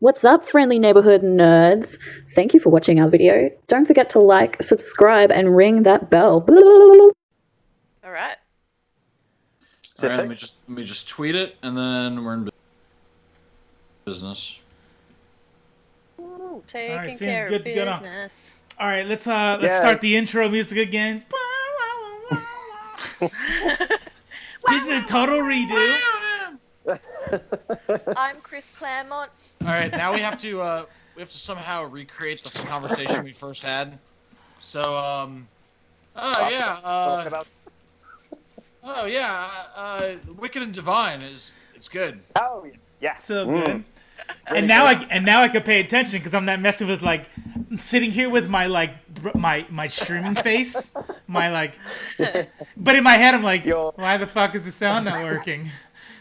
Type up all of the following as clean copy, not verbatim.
What's up, friendly neighborhood nerds? Thank you for watching our video. Don't forget to like, subscribe, and ring that bell. All right. All right, let me just tweet it, and then we're in business. Ooh, taking All right, seems care good of to go now. business. All right, let's start the intro music again. This is a total redo. I'm Chris Claremont. All right, now we have to somehow recreate the conversation we first had. So Wicked and Divine it's good. Oh yeah, So good. And now I can pay attention because I'm not messing with sitting here with my my streaming face, but in my head I'm like, why the fuck is the sound not working?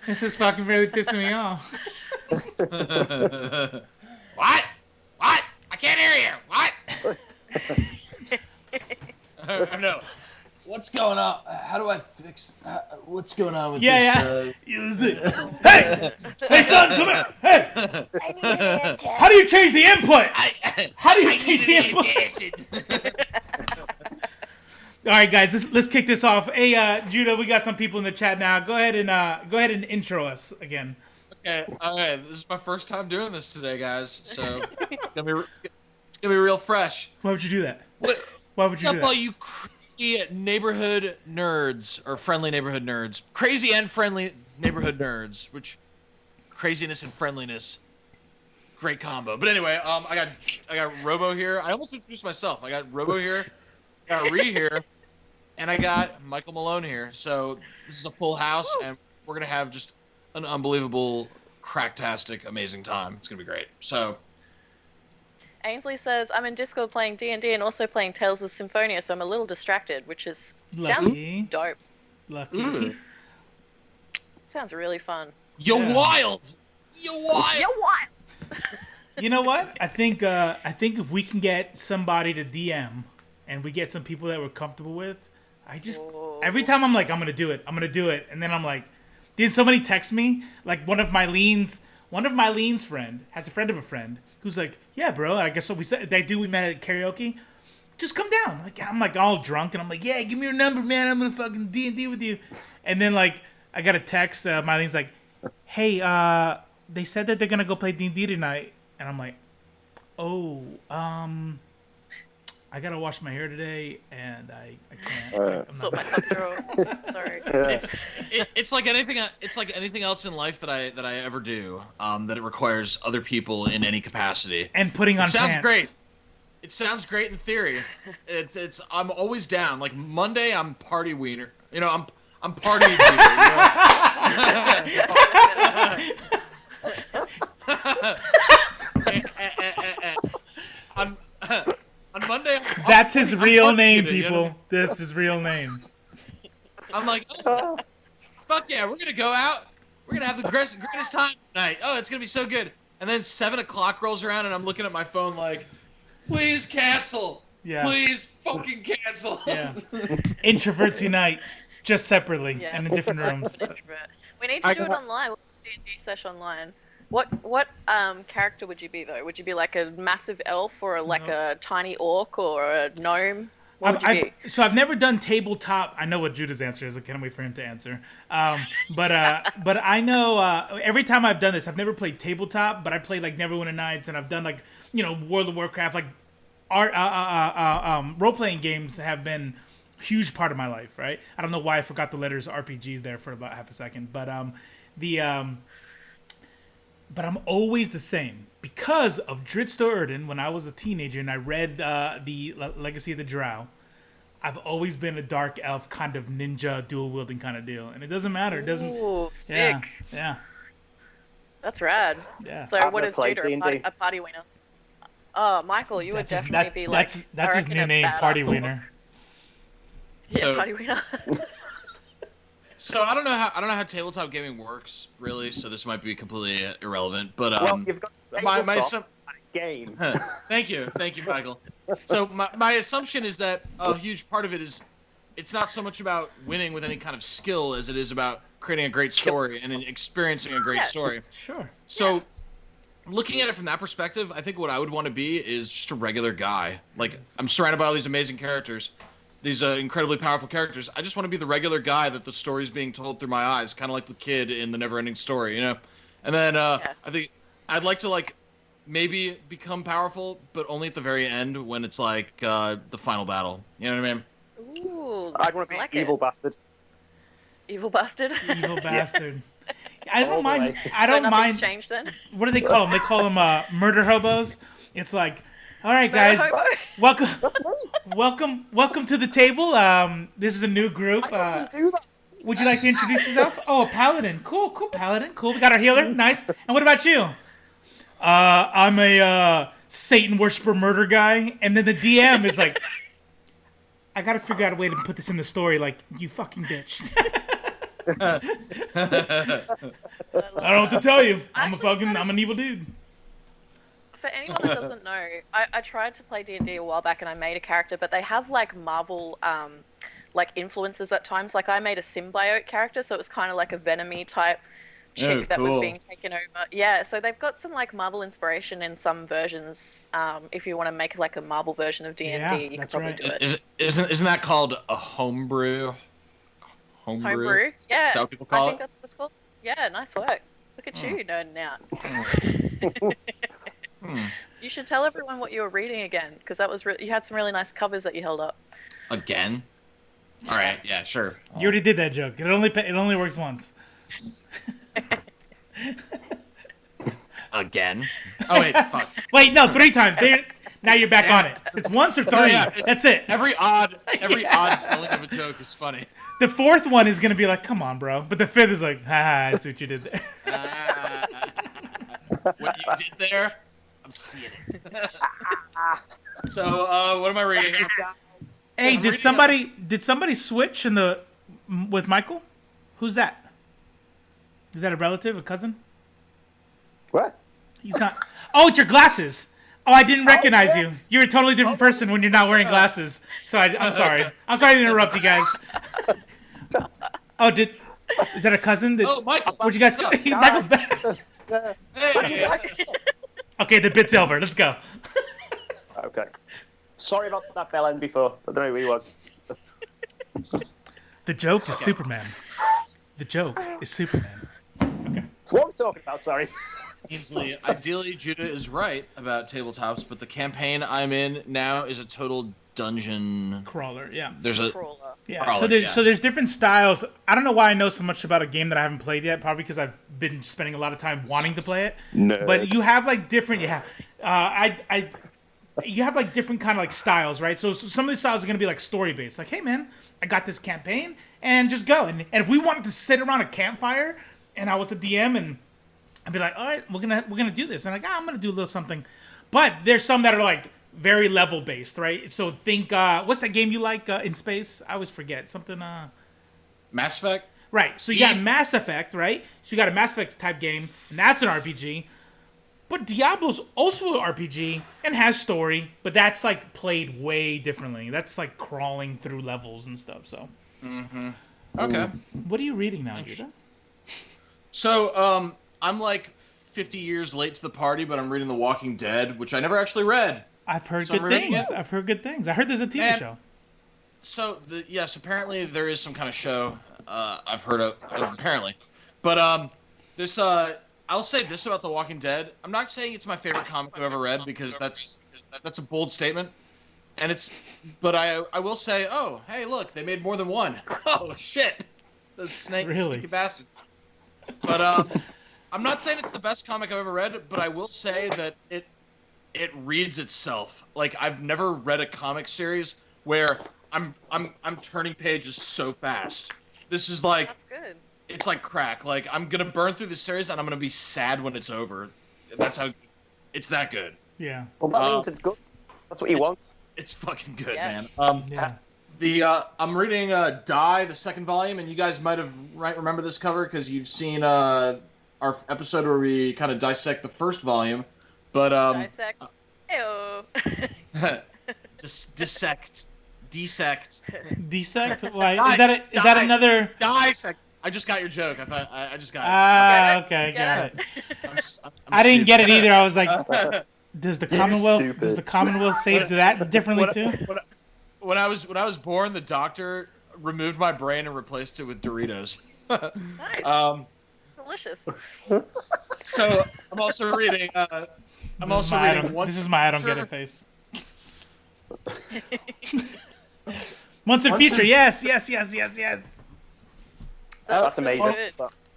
This is fucking really pissing me off. What? I can't hear you. What? No. What's going on? How do I fix? What's going on with this? Use it. Hey, son, come here. Hey. I need an answer. How do you change the input? How do you change the input? All right, guys, let's kick this off. Hey, Judah, we got some people in the chat now. Go ahead and intro us again. Okay. All right. This is my first time doing this today, guys. So it's gonna be real fresh. Why would you do that? What? Why would you do that? All you crazy neighborhood nerds or friendly neighborhood nerds, crazy and friendly neighborhood nerds, which craziness and friendliness, great combo. But anyway, I got Robo here. I almost introduced myself. I got Robo here, I got Ree here, and I got Michael Malone here. So this is a full house, and we're gonna have just an unbelievable, cracktastic, amazing time. It's gonna be great. So. Ainsley says, I'm in Discord playing D&D and also playing Tales of Symphonia, so I'm a little distracted, which is sounds dope. Lucky. Sounds really fun. You're wild! You're wild! You're wild! You know what? I think if we can get somebody to DM and we get some people that we're comfortable with, every time I'm like, I'm gonna do it, and then I'm like, did somebody text me? Like one of my leans friend has a friend of a friend who's like, yeah, bro, I guess what we said we met at karaoke. Just come down. Like I'm like all drunk and I'm like, yeah, give me your number, man. I'm gonna fucking D&D with you. And then like I got a text. Mylene's like, hey, they said that they're gonna go play D&D tonight, and I'm like, oh, I gotta wash my hair today, and I can't. Sort myself through. Sorry. It's like anything. It's like anything else in life that I ever do. That it requires other people in any capacity. And putting on sounds pants. Great. It sounds great in theory. I'm always down. Like Monday, I'm party wiener. You know, I'm party wiener. On Monday, that's his real name, people. You know? That's his real name. I'm like, oh, fuck yeah, we're gonna go out. We're gonna have the greatest time tonight. Oh, it's gonna be so good. And then 7 o'clock rolls around, and I'm looking at my phone like, please cancel. Yeah. Please fucking cancel. Yeah. Introverts unite, just separately and in different rooms. We need to do it online. We'll do a D&D sesh online. What character would you be though? Would you be like a massive elf or a tiny orc or a gnome? What would you be? So I've never done tabletop. I know what Judah's answer is. I can't wait for him to answer. But I know every time I've done this, I've never played tabletop, but I played like Neverwinter Nights, and I've done like World of Warcraft. Like role playing games have been a huge part of my life. Right? I don't know why I forgot the letters RPGs there for about half a second, but But I'm always the same because of Dritsto Erden. When I was a teenager and I read the Legacy of the Drow, I've always been a dark elf kind of ninja dual wielding kind of deal, and it doesn't matter. It doesn't. Ooh, sick. Yeah. That's rad. Yeah. So what is Judah? A party wiener. Oh, Michael, you would definitely be like. That's his new name, Party Wiener. Yeah, Party Wiener. So I don't know how tabletop gaming works really. So this might be completely irrelevant. But well, you've got my game. Thank you, Michael. So my assumption is that a huge part of it is it's not so much about winning with any kind of skill as it is about creating a great story and experiencing a great story. Sure. So looking at it from that perspective, I think what I would want to be is just a regular guy. Like, I'm surrounded by all these amazing characters, these incredibly powerful characters. I just want to be the regular guy that the story's being told through my eyes, kind of like the kid in the Never-Ending Story, you know? And then I think I'd like to, like, maybe become powerful, but only at the very end when it's, like, the final battle. You know what I mean? Ooh, I'd want to be like evil it. bastard. Evil bastard. Evil bastard. I All don't the mind. way. I So don't nothing's mind. changed then. What do they call them? They call them murder hobos. It's like, all right, Murder guys, hobo. welcome to the table. This is a new group. I do that. Would you like to introduce yourself? Oh, a paladin. Cool, paladin. Cool. We got our healer. Nice. And what about you? I'm a Satan worshiper murder guy. And then the DM is like, I gotta figure out a way to put this in the story. Like, you fucking bitch. I don't know what to tell you. I'm an evil dude. For anyone that doesn't know, I tried to play D&D a while back and I made a character, but they have like Marvel like influences at times. Like I made a symbiote character, so it was kind of like a Venom-y type chick that was being taken over. Yeah, so they've got some like Marvel inspiration in some versions. If you want to make like a Marvel version of D&D, you could probably do it. Isn't that called a homebrew? Homebrew? Yeah. Is that what people call I think that's what it's called. Yeah, nice work. Look at you nerding out. You should tell everyone what you were reading again, because that was you had some really nice covers that you held up. Again? All right, yeah, sure. You already did that joke. It only works once. Again? Oh wait, fuck. Wait, no, 3 times. Now you're back on it. It's once or 3. That's it. Every odd telling of a joke is funny. The 4th one is gonna be like, come on, bro. But the 5th is like, haha, I see what you did there. What you did there, I'm seeing it. So, what am I reading? Hey, did somebody switch with Michael? Who's that? Is that a relative, a cousin? What? He's not. Oh, it's your glasses. Oh, I didn't recognize you. You're a totally different person when you're not wearing glasses. So I'm sorry. I'm sorry to interrupt you guys. Oh, is that a cousin? Oh, Michael. Where'd you guys go? Michael's back. Hey. Okay, the bit's over. Let's go. Okay. Sorry about that bell end before. I don't know who he was. The joke is Superman. The joke is Superman. Okay. It's what we're talking about, sorry. Ainsley, ideally, Judah is right about tabletops, but the campaign I'm in now is a total dungeon Crawler, yeah. There's a Crawler. Yeah. Crawler, So there's different styles. I don't know why I know so much about a game that I haven't played yet. Probably because I've been spending a lot of time wanting to play it. No. But you have like different. Yeah. You have like different kind of like styles, right? So some of these styles are gonna be like story based. Like, hey man, I got this campaign, and just go. And if we wanted to sit around a campfire, and I was the DM, and I'd be like, all right, we're gonna do this, and like, I'm gonna do a little something. But there's some that are like very level based, right? So think, what's that game you like in space? I always forget something. Mass Effect. Right. So you got Mass Effect, right? So you got a Mass Effect type game, and that's an RPG. But Diablo's also an RPG and has story, but that's like played way differently. That's like crawling through levels and stuff. So. Mm-hmm. Okay. What are you reading now, Judah? So, I'm like 50 years late to the party, but I'm reading The Walking Dead, which I never actually read. I've heard So I'm good reading things. it. I've heard good things. I heard there's a TV show. So, yes, apparently there is some kind of show I've heard of apparently. But this I'll say this about The Walking Dead. I'm not saying it's my favorite comic I've ever read because that's a bold statement. But I will say, oh, hey, look, they made more than one. Oh shit, those sneaky bastards. But I'm not saying it's the best comic I've ever read, but I will say that it reads itself. Like I've never read a comic series where I'm turning pages so fast. This is like That's good. It's like crack. Like I'm gonna burn through the series and I'm gonna be sad when it's over. That's how it's that good. Yeah. Well, that means it's good. That's what you want. It's fucking good, Yeah. man. Yeah. I'm reading Die, the second volume, and you guys might have remember this cover because you've seen our episode where we kind of dissect the first volume. But Dissect. Ew. Dissect. Desect? Why? Is that another? Dissect. I just got your joke. I thought I just got it. Ah, okay, got it. I didn't get it either. I was like, does the Commonwealth say that differently too? When I was born, the doctor removed my brain and replaced it with Doritos. Nice. Delicious. So I'm also reading. This is my I don't get it face. Once in future, yes. That's amazing.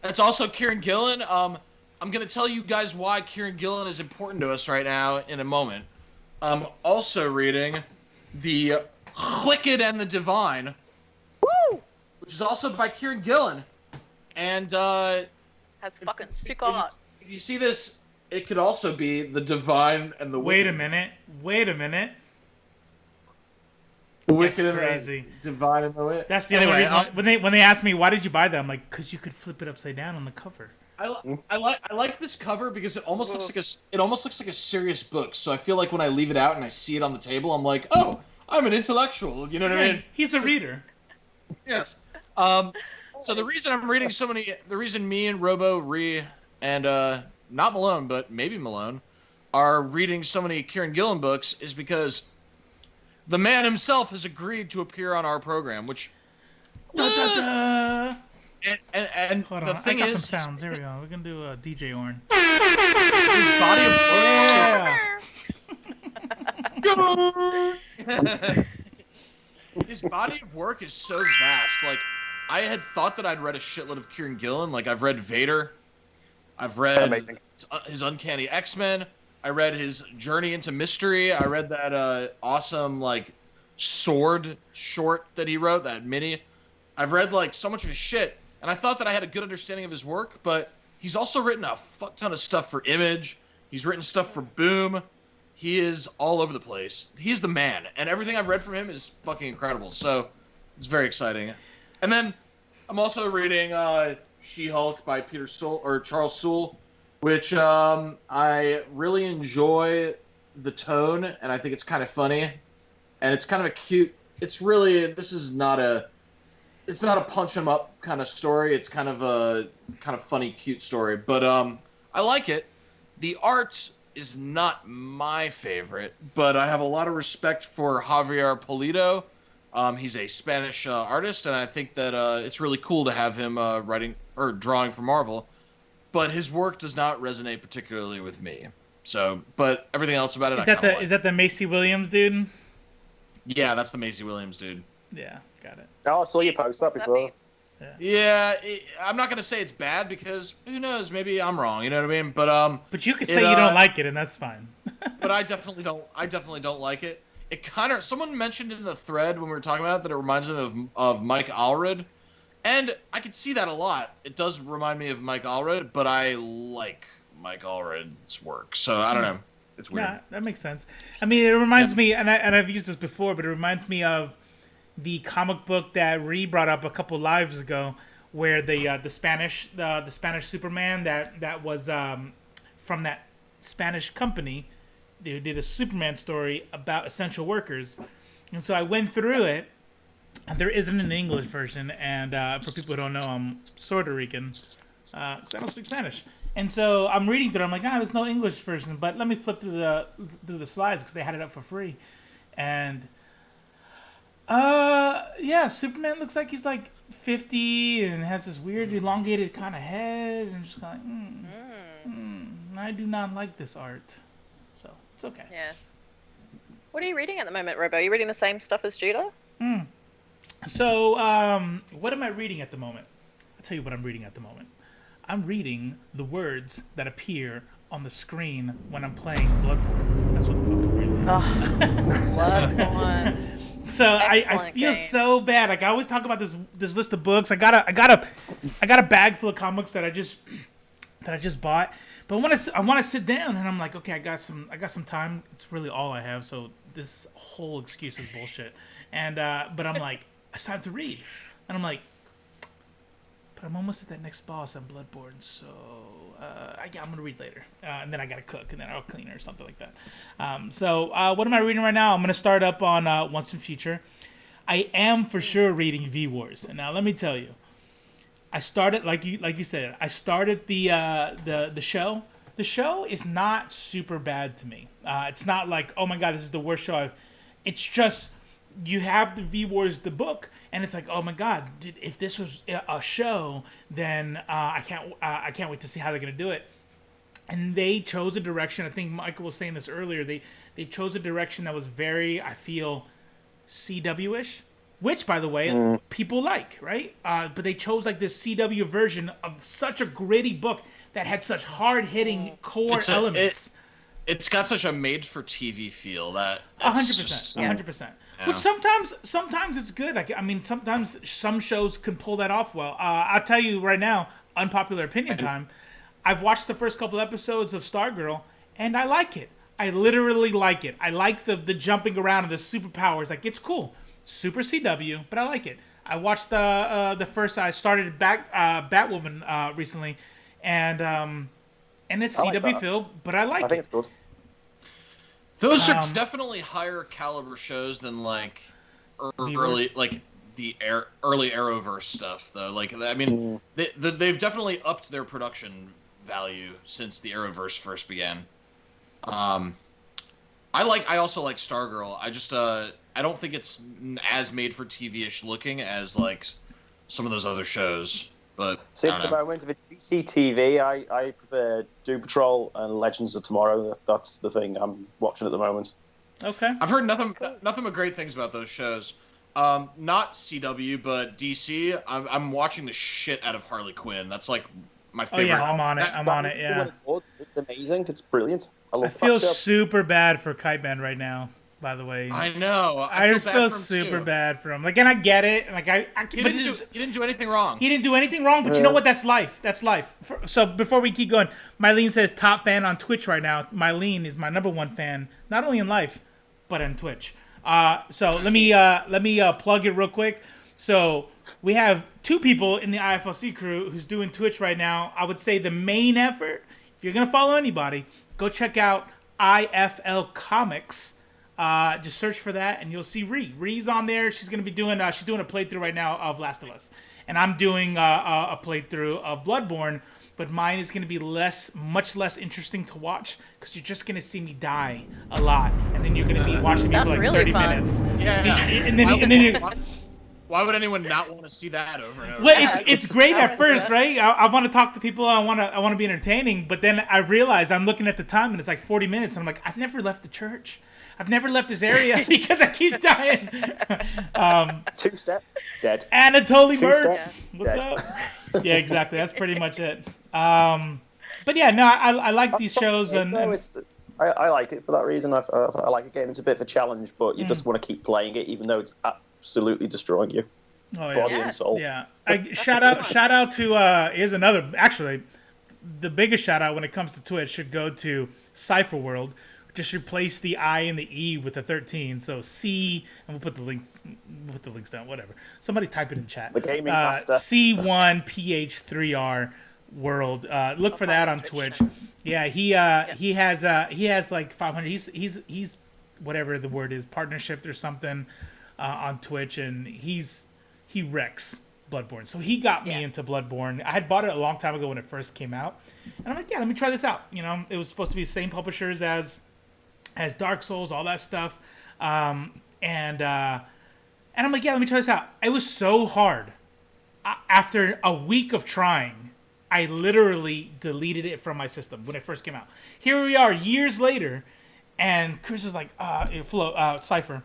That's also Kieran Gillen. I'm gonna tell you guys why Kieran Gillen is important to us right now in a moment. I'm also reading The Wicked and the Divine, which is also by Kieran Gillen, and has fucking sick art. If you see this, it could also be The Divine and the Wicked. Wait a minute. The Wicked That's and crazy. the Divine and the Wicked. That's the only reason. When they ask me why did you buy that, I'm like, because you could flip it upside down on the cover. I like this cover because it almost looks like a serious book. So I feel like when I leave it out and I see it on the table, I'm like, oh, I'm an intellectual. You know what I mean? He's a reader. Yes. So the reason I'm reading the reason me and Robo, Ree, and not Malone, but maybe Malone, are reading so many Kieran Gillen books is because the man himself has agreed to appear on our program, which. Da, da, da. And hold the on, thing I got is, some sounds. Here we go. We're gonna do a DJ Orn. His body of work is so vast. Like, I had thought that I'd read a shitload of Kieran Gillen. Like, I've read Vader. I've read his Uncanny X-Men. I read his Journey into Mystery. I read that awesome, like, sword short that he wrote, that mini. I've read, like, so much of his shit. And I thought that I had a good understanding of his work, but he's also written a fuck ton of stuff for Image. He's written stuff for Boom. He is all over the place. He's the man, and everything I've read from him is fucking incredible. So it's very exciting. And then I'm also reading She-Hulk by Charles Soule, which I really enjoy the tone, and I think it's kind of funny, and it's kind of a cute. It's not a punch 'em up kind of story. It's kind of a funny, cute story. But I like it. The art is not my favorite, but I have a lot of respect for Javier Pulido. He's a Spanish artist, and I think that it's really cool to have him writing or drawing for Marvel. But his work does not resonate particularly with me. So, but everything else about it, is that the Macy Williams dude? Yeah, that's the Macy Williams dude. Yeah, got it. Oh, I saw you post that before. Yeah, I'm not gonna say it's bad because who knows? Maybe I'm wrong. You know what I mean? But you could say you don't like it, and that's fine. But I definitely don't like it. It kind of someone mentioned in the thread when we were talking about it that it reminds them of Mike Allred, and I could see that a lot. It does remind me of Mike Allred, but I like Mike Allred's work, so I don't know. It's weird. Yeah, that makes sense. I mean, it reminds me, and I've used this before, but it reminds me of the comic book that Ree brought up a couple lives ago, where the Spanish Superman that was from that Spanish company, they did a Superman story about essential workers, and so I went through it. And there isn't an English version, and for people who don't know, I'm Puerto Rican, because I don't speak Spanish. And so I'm reading through. I'm like, there's no English version, but let me flip through the slides because they had it up for free, and. Yeah, Superman looks like he's like 50 and has this weird elongated kind of head, and just like, I do not like this art, so it's okay. Yeah. What are you reading at the moment, Robo? Are you reading the same stuff as Judah? So, what am I reading at the moment? I'll tell you what I'm reading at the moment. I'm reading the words that appear on the screen when I'm playing Bloodborne. That's what the fuck I'm reading. Bloodborne. So I feel so bad. Like I always talk about this list of books. I got a bag full of comics that I just bought. But I want to sit down and I'm like, okay, I got some time. It's really all I have. So this whole excuse is bullshit. And but I'm like, it's time to read. And I'm like, but I'm almost at that next boss on Bloodborne, so I'm gonna read later. And then I gotta cook, and then I'll clean or something like that. So what am I reading right now? I'm gonna start up on Once in Future. I am for sure reading V Wars, and now let me tell you, I started like you said. I started the show. The show is not super bad to me. It's not like, oh my god, this is the worst show I've. It's just you have the V Wars the book, and it's like, oh my god, if this was a show, then I can't wait to see how they're gonna do it. And they chose a direction. I think Michael was saying this earlier. They chose a direction that was very, I feel, CW-ish, which, by the way, people like, right? But they chose like this CW version of such a gritty book that had such hard-hitting core elements. It's got such a made-for-TV feel that 100%, 100%. Which sometimes it's good. Like, I mean, sometimes some shows can pull that off well. I'll tell you right now, unpopular opinion time. I've watched the first couple episodes of Stargirl, and I like it. I literally like it. I like the jumping around and the superpowers. Like, it's cool. Super CW, but I like it. I watched the first. I started Batwoman recently, and it's CW feel, but I like it. I think it's good. Those are definitely higher caliber shows than like early early Arrowverse stuff, though. Like, I mean, they've definitely upped their production value since the Arrowverse first began. I also like Stargirl. I just I don't think it's as made for TV-ish looking as like some of those other shows. But see, at the moment, if it's DC TV, I prefer Doom Patrol and Legends of Tomorrow. That's the thing I'm watching at the moment. Okay. I've heard nothing but great things about those shows. Not CW, but DC. I'm watching the shit out of Harley Quinn. That's like my favorite. Oh yeah, I'm on it. Yeah. It's amazing. It's brilliant. I feel super bad for Kite Man right now. By the way, I know. I just feel super bad for him. Like, and I get it. Like, he didn't do anything wrong. He didn't do anything wrong. But you know what? That's life. That's life. So before we keep going, Mylene says top fan on Twitch right now. Mylene is my #1 fan, not only in life, but on Twitch. So let me plug it real quick. So we have 2 people in the IFLC crew who's doing Twitch right now. I would say the main effort, if you're gonna follow anybody, go check out IFL Comics. Just search for that, and you'll see Ree. Ree's on there. She's gonna be doing a playthrough right now of Last of Us, and I'm doing a playthrough of Bloodborne. But mine is gonna be much less interesting to watch because you're just gonna see me die a lot, and then you're gonna be watching me for like really 30 fun. minutes. Yeah. And then why would anyone not want to see that over and over? Well, it's great at first, right? I want to talk to people. I want to be entertaining. But then I realize I'm looking at the time, and it's like 40 minutes. And I'm like, I've never left the church. I've never left this area because I keep dying. 2 steps, dead. Anatoly 2 Mertz. steps, What's dead. up? Yeah, exactly. That's pretty much it. But yeah, no, I like these shows. I like it for that reason. I like it. It's a bit of a challenge, but you just want to keep playing it, even though it's absolutely destroying you. Oh, Body and soul. Yeah. Shout out to here's another. Actually, the biggest shout out when it comes to Twitch should go to Cypher World. Just replace the I and the E with a 13. So C, and we'll put the links down. Whatever. Somebody type it in chat. The gaming master. C1PH3R World. Look for that on Twitch. Yeah, he has like 500. He's whatever the word is, partnership or something on Twitch, and he wrecks Bloodborne. So he got me into Bloodborne. I had bought it a long time ago when it first came out, and I'm like, yeah, let me try this out. You know, it was supposed to be the same publishers as Dark Souls, all that stuff, and I'm like, yeah, let me try this out. It was so hard. After a week of trying, I literally deleted it from my system when it first came out. Here we are, years later, and Chris is like, Cypher.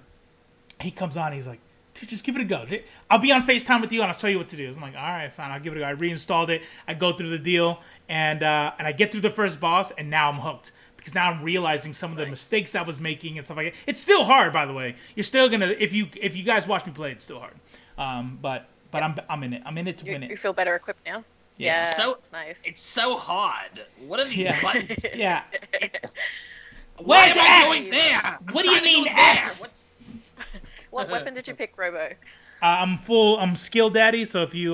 He comes on, he's like, dude, just give it a go. I'll be on FaceTime with you, and I'll show you what to do. I'm like, all right, fine, I'll give it a go. I reinstalled it. I go through the deal, and I get through the first boss, and now I'm hooked. Because now I'm realizing some of the mistakes I was making and stuff like that. It's still hard, by the way. You're still gonna, if you guys watch me play, it's still hard. But I'm in it. I'm in it to win it. You feel better equipped now? Yeah. So nice. It's so hard. What are these buttons? Yeah. Why Where's am I X? going there? What do you mean X? What weapon did you pick, Robo? I'm skill daddy. So if you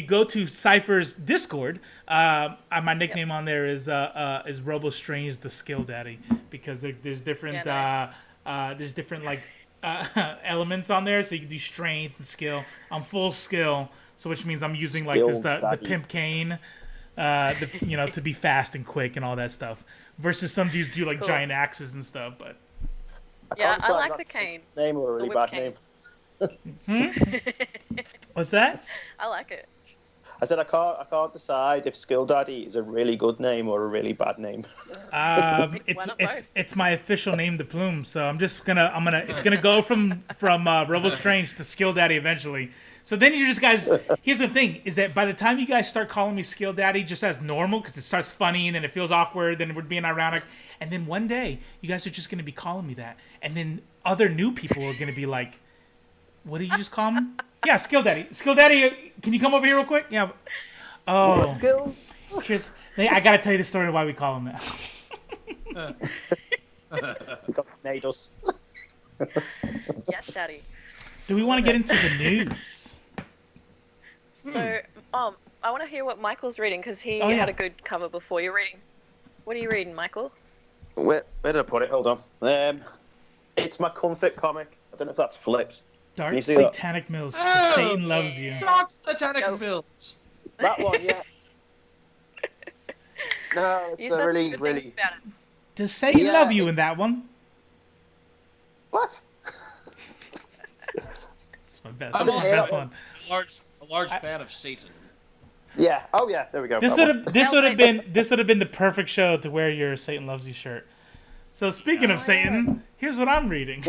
go to Cypher's Discord, my nickname on there is Robo Strange the Skill Daddy, because there's different nice. there's different like elements on there, so you can do strength and skill. I'm full skill, so which means I'm using like Skill this the daddy. pimp Kane, to be fast and quick and all that stuff. Versus some dudes do like Cool. giant axes and stuff, but. Yeah, can't I decide like if the Kane. that's a name or a really The bad whip name. What's that? I like it. I said I can't decide if Skill Daddy is a really good name or a really bad name. It's not it's both? it's my official name, the Plume. So it's gonna go from Rebel Strange to Skill Daddy eventually. So then you just guys. Here's the thing: is that by the time you guys start calling me Skill Daddy just as normal, because it starts funny and then it feels awkward, then we're being ironic, and then one day you guys are just gonna be calling me that, and then other new people are gonna be like, "What did you just call him?" Yeah, Skill Daddy. Skill Daddy, can you come over here real quick? Yeah. Oh. Skill? I gotta tell you the story of why we call him that. We got Nados. Yes, Daddy. Do we want to get into the news? So, I want to hear what Michael's reading because he Oh, yeah. had a good cover before. You're reading. What are you reading, Michael? Where did I put it? Hold on. It's my comfort comic. I don't know if that's flipped. Dark You see that? Satanic Mills. Oh, Satan loves you. Dark Satanic Nope. Mills. That one, yeah. No, You it's said a really, some good really. things about it. Does Satan Yeah, love you in that one? What? It's my best. I'm That's my also- best one. A large fan of Satan. Yeah. Oh, yeah. There we go. This that would one. have this would have been the perfect show to wear your Satan loves you shirt. So speaking of Satan, here's what I'm reading.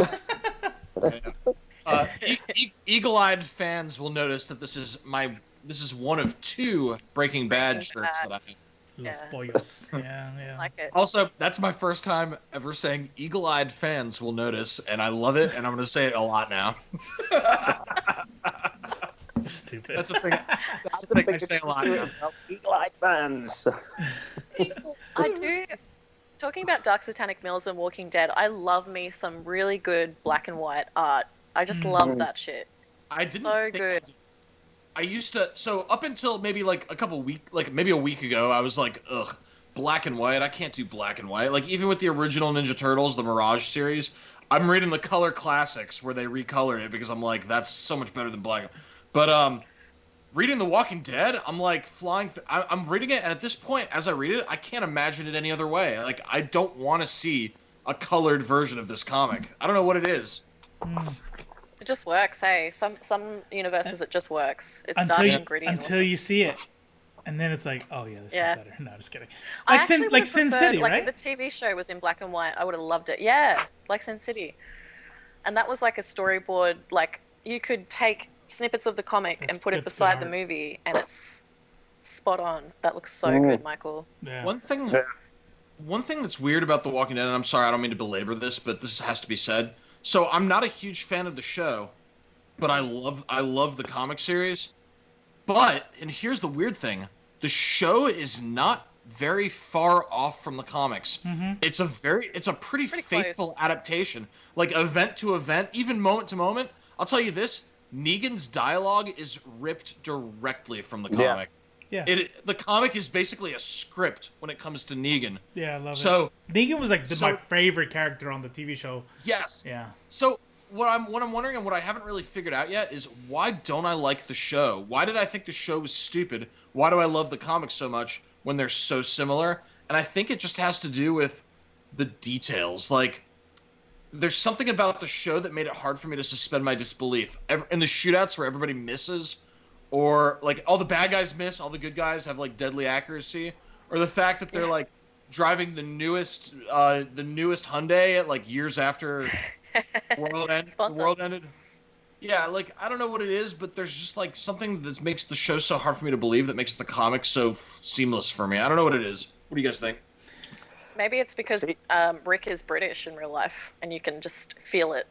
Eagle-eyed fans will notice that this is one of 2 Breaking Bad Breaking shirts Bad. that I have. Los Yeah. pollos. Yeah, yeah. Like it. Also, that's my first time ever saying eagle-eyed fans will notice, and I love it, and I'm going to say it a lot now. You're stupid. That's a thing. That's a thing I say a lot now. Eagle-eyed fans. I do. Talking about Dark Satanic Mills and Walking Dead, I love me some really good black and white art. I just love that shit. I didn't So think- good. I used to, so up until maybe like maybe a week ago, I was like, ugh, black and white. I can't do black and white. Like even with the original Ninja Turtles, the Mirage series, I'm reading the color classics where they recolored it because I'm like, that's so much better than black. But reading The Walking Dead, I'm like flying. I'm reading it, and at this point, as I read it, I can't imagine it any other way. Like I don't want to see a colored version of this comic. I don't know what it is. It just works, hey. Some universes it just works. It's dark and gritty. And until awesome. you see it, and then it's like, oh yeah, this Yeah. is better. No, just kidding. I Like actually Sin would've Sin preferred, City, like, right? if the TV show was in black and white, I would have loved it. Yeah, like Sin City. And that was like a storyboard. Like you could take snippets of the comic That's and put it good beside the art. movie, and it's spot on. That looks so good, Michael. Yeah. One thing that's weird about The Walking Dead, and I'm sorry, I don't mean to belabor this, but this has to be said. So I'm not a huge fan of the show, but I love the comic series. But, and here's the weird thing, the show is not very far off from the comics. It's a pretty faithful close. adaptation. Like event to event, even moment to moment. I'll tell you this, Negan's dialogue is ripped directly from the Yeah. comic. Yeah. The comic is basically a script when it comes to Negan. Yeah, I love So it. Negan was like so- my favorite character on the TV show. yes. Yeah. So what I'm wondering and what I haven't really figured out yet is why don't I like the show? Why did I think the show was stupid? Why do I love the comics so much when they're so similar? And I think it just has to do with the details. Like there's something about the show that made it hard for me to suspend my disbelief. In the shootouts where everybody misses, or like all the bad guys miss, all the good guys have like deadly accuracy, or the fact that they're like driving the newest Hyundai at like years after the world ended. Yeah, like I don't know what it is, but there's just like something that makes the show so hard for me to believe that makes the comic so seamless for me. I don't know what it is. What do you guys think? Maybe it's because See- Rick is British in real life, and you can just feel it.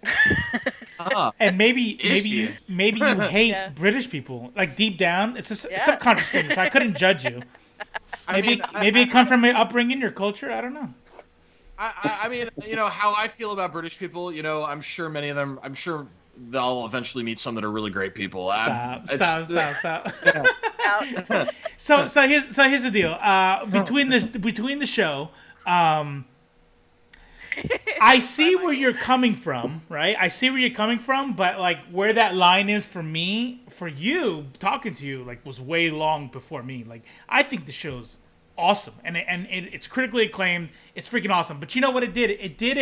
And maybe Is you he? hate Yeah. British people. Like deep down, it's a Yeah. subconscious thing. So I couldn't judge you. Maybe I mean, it comes from your upbringing, your culture. I don't know. I mean, you know, how I feel about British people, you know, I'm sure many of them, I'm sure they'll eventually meet some that are really great people. Stop. Out. So here's the deal. Between the show, I see where you're coming from, right? I see where you're coming from, but like where that line is for me, for you, talking to you, like was way long before me. Like I think the show's awesome, and it's critically acclaimed. It's freaking awesome. But you know what it did? It did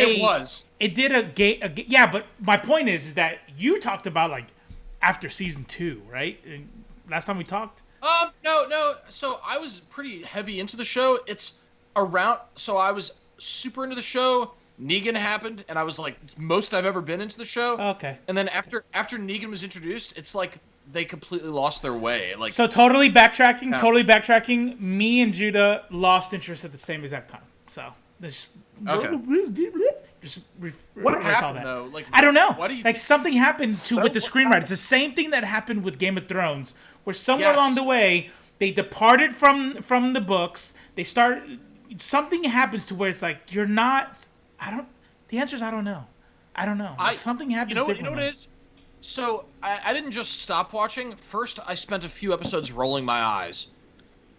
yeah. But my point is that you talked about like after season 2, right? Last time we talked. No. So I was pretty heavy into the show. It's around. So I was super into the show. Negan happened, and I was like most I've ever been into the show. Okay. And then after Negan was introduced, it's like they completely lost their way. Like so, totally backtracking. Me and Judah lost interest at the same exact time. So this. Okay. What happened though? Like I don't know. Why do you like something happened with the screenwriters. It's the same thing that happened with Game of Thrones, where somewhere along the way they departed from the books. They start something happens to where it's like you're not. The answer is I don't know. Like, something happens. You know what it is? So I didn't just stop watching. First, I spent a few episodes rolling my eyes.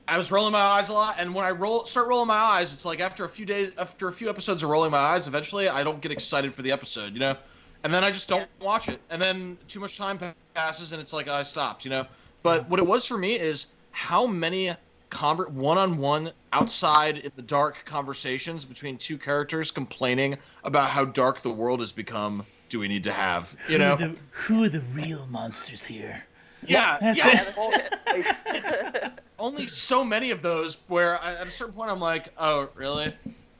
I was rolling my eyes a lot, and when I start rolling my eyes, it's like after a few episodes of rolling my eyes, eventually I don't get excited for the episode, you know? And then I just don't watch it. And then too much time passes, and it's like I stopped, you know? But what it was for me is how many one-on-one, outside in the dark conversations between two characters complaining about how dark the world has become do we need to have, you know? Who are the real monsters here? Yeah. That's Only so many of those where at a certain point I'm like, oh, really?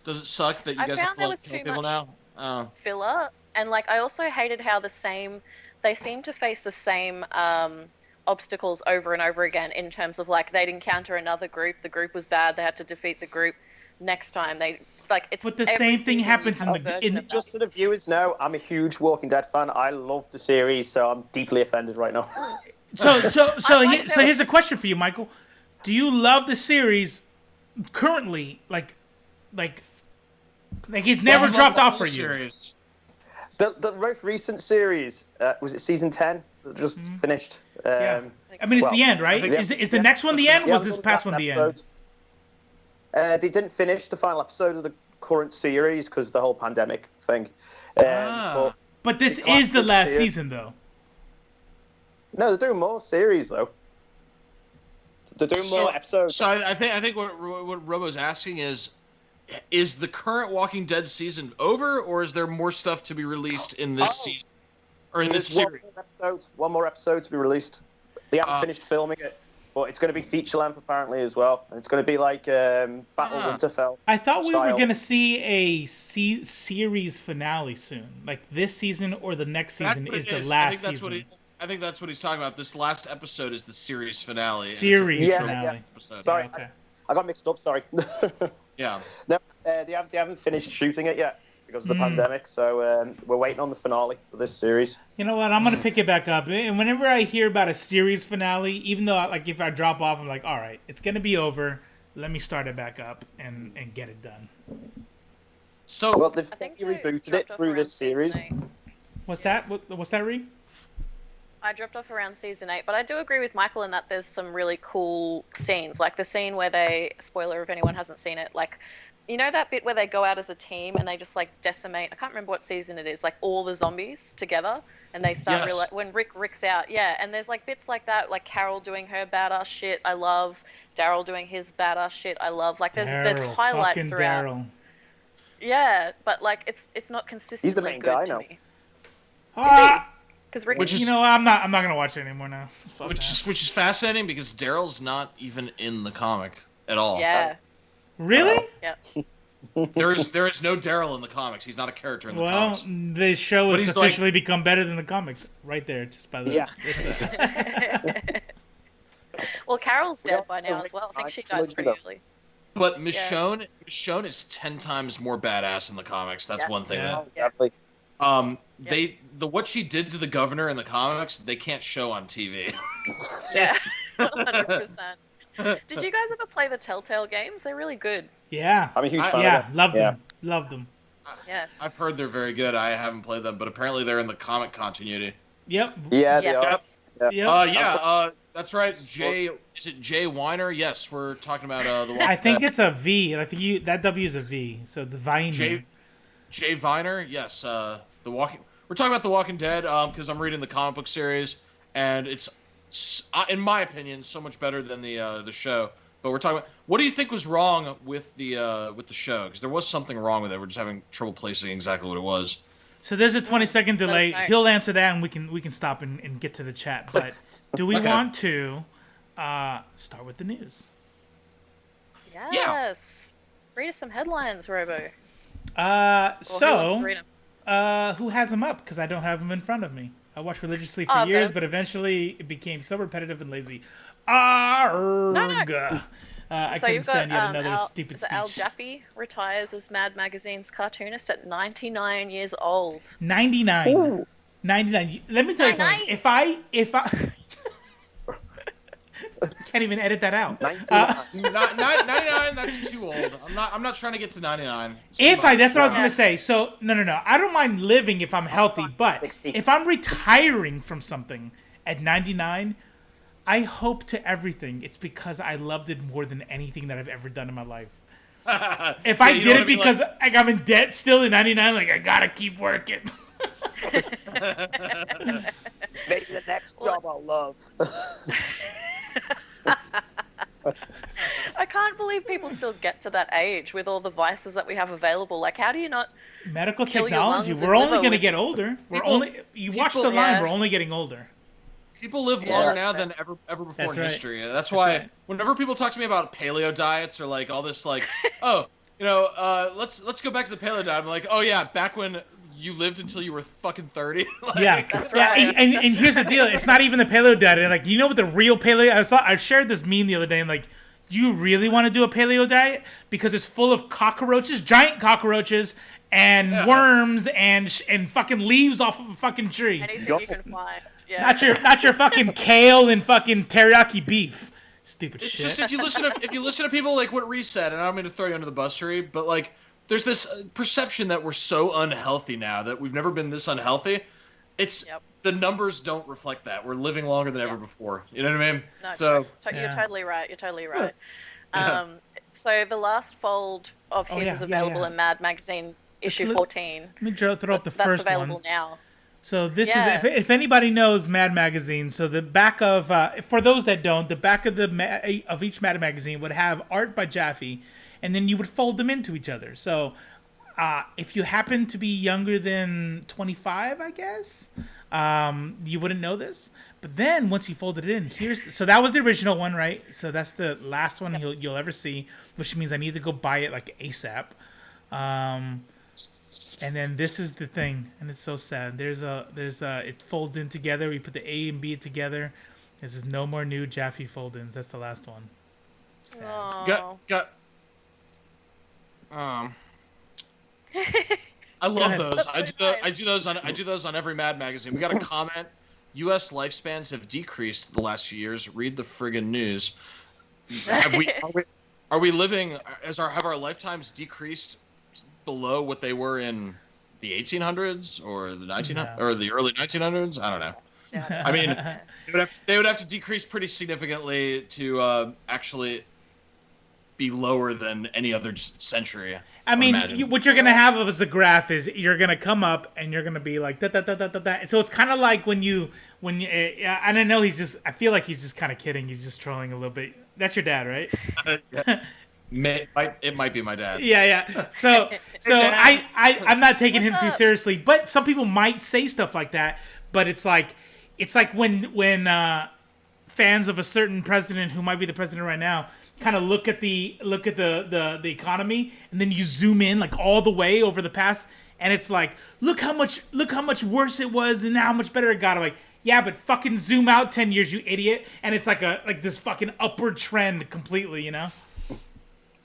Does it suck that you guys have to kill people now? Filler, and like I also hated how they seem to face the same obstacles over and over again in terms of like they'd encounter another group, the group was bad, they had to defeat the group next time. But the same thing happens just so the viewers know, I'm a huge Walking Dead fan. I love the series, so I'm deeply offended right now. So here's a question for you, Michael. Do you love the series currently? Like it's never dropped off for you. Series. The most recent series was it season 10 that just finished? I mean, it's the end, right? Is the next one the end? Was this past one the end? They didn't finish the final episode of the current series because of the whole pandemic thing. But this is the last season, though. No, they're doing more series though. They're doing more episodes. So I think what Robo's asking is the current Walking Dead season over, or is there more stuff to be released in this season or in this series? One more episode to be released. They haven't finished filming it, but it's going to be feature length apparently as well. And it's going to be like Battle Winterfell. I thought we were going to see a series finale soon, like this season or the next season is the last season. I think that's what he's talking about. This last episode is the series finale. Finale. Sorry, okay. I got mixed up. Sorry. Yeah. No, they haven't finished shooting it yet because of the pandemic. So we're waiting on the finale for this series. You know what? I'm gonna pick it back up. And whenever I hear about a series finale, even though like if I drop off, I'm like, all right, it's gonna be over. Let me start it back up and get it done. So they've rebooted it through this series. What's that? What's that, Ree? I dropped off around season 8, but I do agree with Michael in that there's some really cool scenes, like the scene where they, spoiler if anyone hasn't seen it, like, you know that bit where they go out as a team and they just like decimate, I can't remember what season it is, like all the zombies together, and they start when Rick's out, and there's like bits like that, like Carol doing her badass shit, I love, Daryl doing his badass shit, I love, like there's highlights throughout. Daryl. Yeah, but like it's not consistently He's the main good guy to now. me. You know, I'm not gonna watch it anymore now. Which is fascinating because Daryl's not even in the comic at all. Yeah. Really? Yeah. There is no Daryl in the comics. He's not a character in the comics. Well, the show has officially become better than the comics, right there, just by the Well, Carol's dead by now as well. I think she dies pretty early. But Michonne is 10 times more badass in the comics. That's one thing. What she did to the governor in the comics, they can't show on TV. Yeah, 100%. Did you guys ever play the Telltale games? They're really good. Yeah, I'm a huge fan of them. Loved them. Yeah, I've heard they're very good. I haven't played them, but apparently they're in the comic continuity. Yep. Yeah, they are. Yep. That's right. Is it Jay Weiner? Yes, we're talking about the. I think it's a V. I think that W is a V. So the Viner. Jay Viner, yes. The Walking. We're talking about The Walking Dead because I'm reading the comic book series, and it's, in my opinion, so much better than the show. But we're talking about, what do you think was wrong with the show? Because there was something wrong with it. We're just having trouble placing exactly what it was. So there's a 20-second delay. Right. He'll answer that, and we can stop and get to the chat. But do we want to start with the news? Yes. Read us some headlines, Robo. Who has them up? Because I don't have them in front of me. I watched religiously for years, but eventually it became so repetitive and lazy. Arrgh. No. I couldn't stand yet another stupid speech. Al Jaffee retires as Mad Magazine's cartoonist at 99 years old. 99. Ooh. 99. Let me tell you something. If I can't even edit that out. 99, that's too old. I'm not trying to get to 99. That's what I was gonna say. So no. I don't mind living if I'm healthy, but 60. If I'm retiring from something at 99, I hope to everything it's because I loved it more than anything that I've ever done in my life. If I did it because I'm in debt still at 99, like I gotta keep working. Maybe the next job I'll love. I can't believe people still get to that age with all the vices that we have available. Like, how do you not medical technology? We're only going to get older. Watch the line. We're only getting older. People live longer now than ever before in history. That's why whenever people talk to me about paleo diets or like all this, like, let's go back to the paleo diet. I'm like, oh yeah, back when you lived until you were fucking 30. That's right. And here's the deal: it's not even the paleo diet. Like, you know what the real paleo? I shared this meme the other day, and like, do you really want to do a paleo diet? Because it's full of cockroaches, giant cockroaches, and worms, and fucking leaves off of a fucking tree. Anything you can find. Yeah. Not your fucking kale and fucking teriyaki beef. Stupid shit. Just if you listen to people like what Reese said, and I don't mean to throw you under the bus, Reese, but like, there's this perception that we're so unhealthy now, that we've never been this unhealthy. The numbers don't reflect that. We're living longer than ever before. You know what I mean? No, you're totally right. You're totally right. So the last fold of his is available in Mad Magazine issue 14. Let me throw up the first one. That's available now. So this is, if anybody knows Mad Magazine, so the back of, for those that don't, the back of of each Mad Magazine would have art by Jaffee, and then you would fold them into each other. So if you happen to be younger than 25, I guess, you wouldn't know this. But then once you folded it in, so that was the original one, right? So that's the last one you'll ever see, which means I need to go buy it like ASAP. And then this is the thing, and it's so sad. It folds in together. We put the A and B together. This is no more new Jaffee fold-ins. That's the last one. Sad. I love those. I do those on every Mad Magazine. We got a comment. U.S. lifespans have decreased the last few years. Read the friggin' news. Are we living? Have our lifetimes decreased below what they were in the 1800s or the 1900s or the early 1900s? I don't know. Yeah. I mean, they would have to decrease pretty significantly to actually be lower than any other century. I mean, what you're gonna have as a graph is you're gonna come up and you're gonna be like da. So it's kind of like when you and I know I feel like he's just kind of kidding. He's just trolling a little bit. That's your dad, right? It might be my dad. Yeah. So I'm not taking him too seriously, but some people might say stuff like that. But it's like when fans of a certain president who might be the president right now kind of look at the economy, and then you zoom in like all the way over the past, and it's like look how much worse it was, and how much better it got. I'm like, yeah, but fucking zoom out 10 years, you idiot, and it's like this fucking upward trend completely, you know.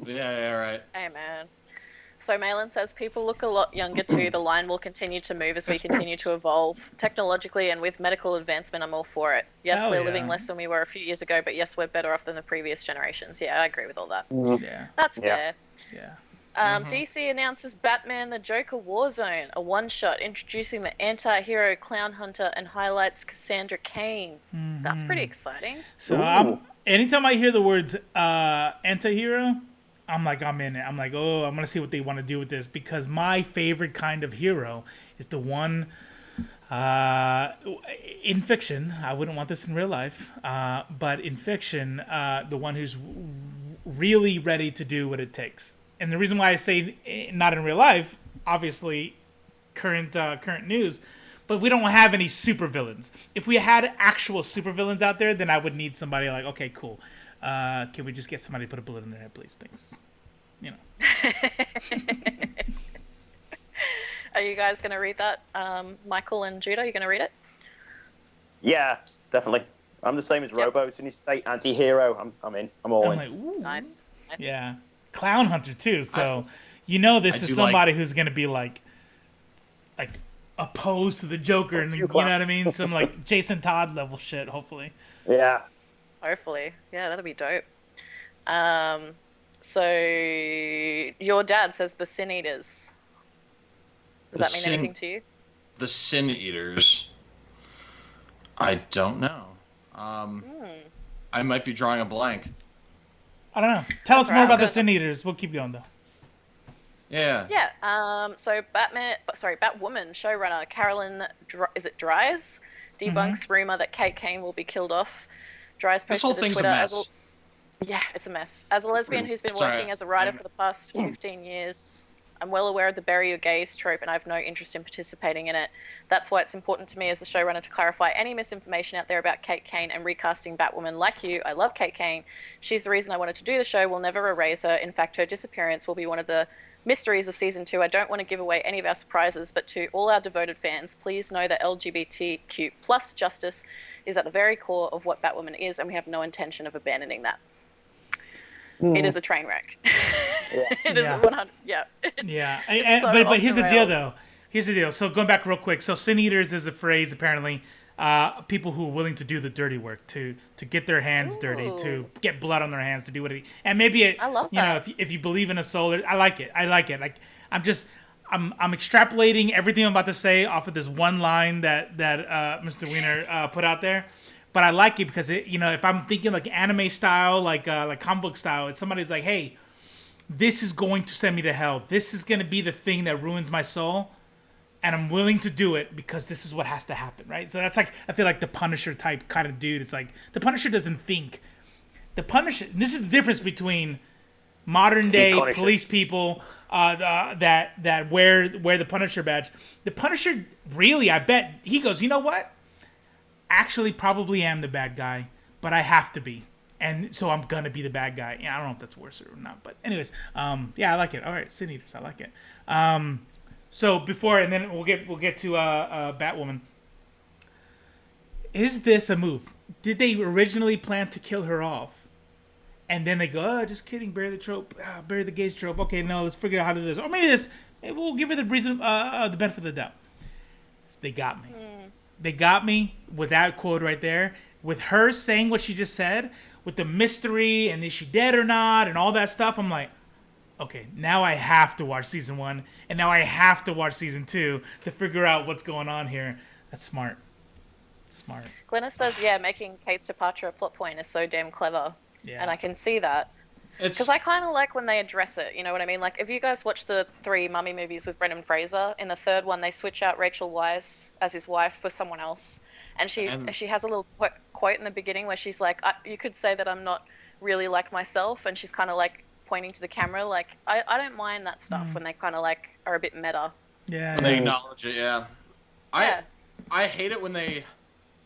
Yeah, right. Hey, man. So Malin says people look a lot younger too. The line will continue to move as we continue to evolve technologically and with medical advancement. I'm all for it. Yes, we're living less than we were a few years ago, but yes, we're better off than the previous generations. Yeah, I agree with all that. Yeah, that's fair. Yeah. DC announces Batman the Joker Warzone, a one-shot introducing the anti-hero Clown Hunter and highlights Cassandra Kane. That's pretty exciting. So anytime I hear the words anti-hero, I'm in it. I'm like, oh, I'm gonna see what they want to do with this, because my favorite kind of hero is the one in fiction. I wouldn't want this in real life, but in fiction, the one who's really ready to do what it takes. And the reason why I say not in real life, obviously, current news, but we don't have any supervillains. If we had actual supervillains out there, then I would need somebody like, okay, cool. Can we just get somebody to put a bullet in their head, please? Thanks. You know. Are you guys going to read that? Michael and Judah, are you going to read it? Yeah, definitely. I'm the same as Robo. As soon as you say anti-hero, I'm in. I'm all in. Like, ooh. Nice. Yeah. Clown Hunter, too. So, you know this is somebody who's going to be, like opposed to the Joker. And you know what I mean? Some, like, Jason Todd level shit, hopefully. Yeah. Hopefully. Yeah, that'll be dope. So, your dad says the Sin Eaters. Does that mean anything to you? The Sin Eaters. I don't know. I might be drawing a blank. I don't know. Tell us more about the Sin Eaters. We'll keep going, though. Yeah. Yeah. So Batwoman showrunner Carolyn, Dries debunks rumor that Kane will be killed off. Dries posted this whole thing's Twitter a mess. Yeah, it's a mess. As a lesbian who's been working as a writer for the past 15 years, I'm well aware of the bury your gays trope and I have no interest in participating in it. That's why it's important to me as a showrunner to clarify any misinformation out there about Kane and recasting Batwoman. Like you, I love Kane. She's the reason I wanted to do the show. We'll never erase her. In fact, her disappearance will be one of the mysteries of season 2. I don't want to give away any of our surprises, but to all our devoted fans, please know that LGBTQ plus justice is at the very core of what Batwoman is, and we have no intention of abandoning that. It is a train wreck. It is 100. Yeah. Yeah. But here's the deal, though. Here's the deal. So going back real quick. So Sin Eaters is a phrase, apparently, people who are willing to do the dirty work, to get their hands dirty, to get blood on their hands, to do what it. And maybe I love that. If you believe in a soul, I like it. Like I'm extrapolating everything I'm about to say off of this one line that Mr. Wiener put out there. But I like it because if I'm thinking like anime style, like comic book style, it's somebody's like, hey, this is going to send me to hell. This is going to be the thing that ruins my soul, and I'm willing to do it because this is what has to happen, right? So that's like, I feel like the Punisher type kind of dude. It's like the Punisher doesn't think. The Punisher. And this is the difference between modern day police people that wear the Punisher badge. The Punisher really, I bet he goes, you know what? Actually probably am the bad guy, but I have to be, and so I'm gonna be the bad guy. Yeah, I don't know if that's worse or not, but anyways, yeah, I like it. All right, Sin Eaters, I like it. So before, and then we'll get to Batwoman. Is this a move? Did they originally plan to kill her off, and then they go, oh, just kidding, bury the trope, bury the gays trope. Okay, no, let's figure out how to do this, or maybe we'll give her the reason, the benefit of the doubt. They got me. They got me with that quote right there. With her saying what she just said, with the mystery and is she dead or not and all that stuff, I'm like, okay, now I have to watch season 1 and now I have to watch season 2 to figure out what's going on here. That's smart. Smart. Glenna says, making Kate's departure a plot point is so damn clever. Yeah. And I can see that. Because I kind of like when they address it, you know what I mean? Like, if you guys watch the 3 Mummy movies with Brendan Fraser, in the 3rd one, they switch out Rachel Weisz as his wife for someone else. And she has a little quote in the beginning where she's like, you could say that I'm not really like myself. And she's kind of like pointing to the camera. Like, I don't mind that stuff when they kind of like are a bit meta. Yeah. When they acknowledge it, yeah. I hate it when they...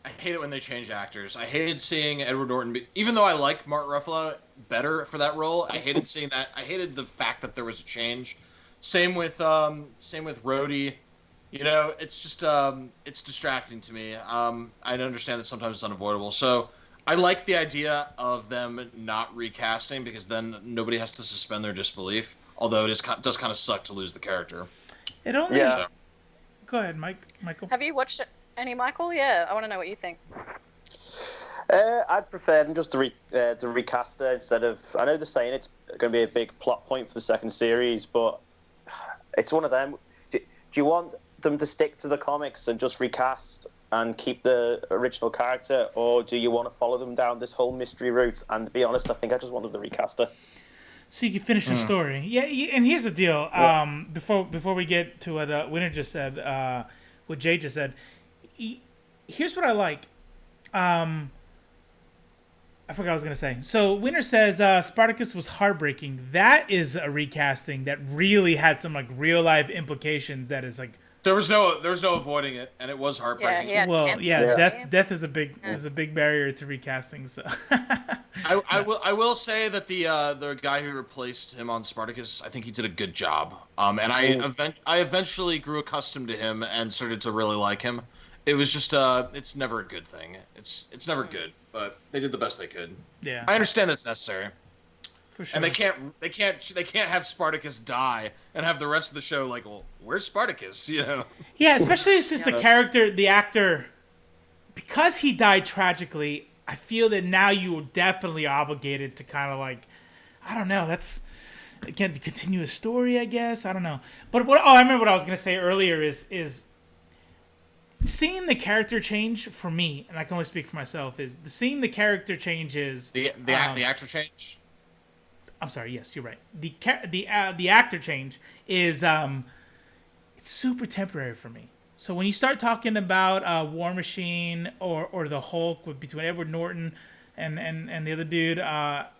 I hate it when they change actors. I hated seeing Edward Norton, even though I like Mark Ruffalo better for that role. I hated seeing that. I hated the fact that there was a change. Same with Rhodey. It's just it's distracting to me. I understand that sometimes it's unavoidable. So I like the idea of them not recasting because then nobody has to suspend their disbelief. Although it does kind of suck to lose the character. It only. Yeah. Go ahead, Michael. Have you watched it? Any Michael? Yeah, I want to know what you think. I'd prefer them just to recast her instead of. I know they're saying it's going to be a big plot point for the 2nd series, but it's one of them. Do you want them to stick to the comics and just recast and keep the original character, or do you want to follow them down this whole mystery route? And to be honest, I think I just want them to recast her. so you can finish the story. Yeah, and here's the deal. Before we get to what Winter just said, what Jay just said, here's what I like. I forgot what I was gonna say. So Winter says Spartacus was heartbreaking. That is a recasting that really had some like real life implications. That is like there was no avoiding it, and it was heartbreaking. Death is a big barrier to recasting. So I will say that the guy who replaced him on Spartacus, I think he did a good job. And I eventually grew accustomed to him and started to really like him. It was just it's never a good thing. It's never good, but they did the best they could. Yeah. I understand that's necessary. For sure. And they can't have Spartacus die and have the rest of the show like, well, where's Spartacus? You know? Yeah, especially since the character, the actor, because he died tragically, I feel that now you are definitely obligated to kind of like, I don't know, that's again to continue a story, I guess. I don't know. But I remember what I was gonna say earlier is seeing the character change for me, and I can only speak for myself, is seeing the character changes the actor change. I'm sorry. Yes, you're right. The actor change is it's super temporary for me. So when you start talking about War Machine or the Hulk between Edward Norton and the other dude, at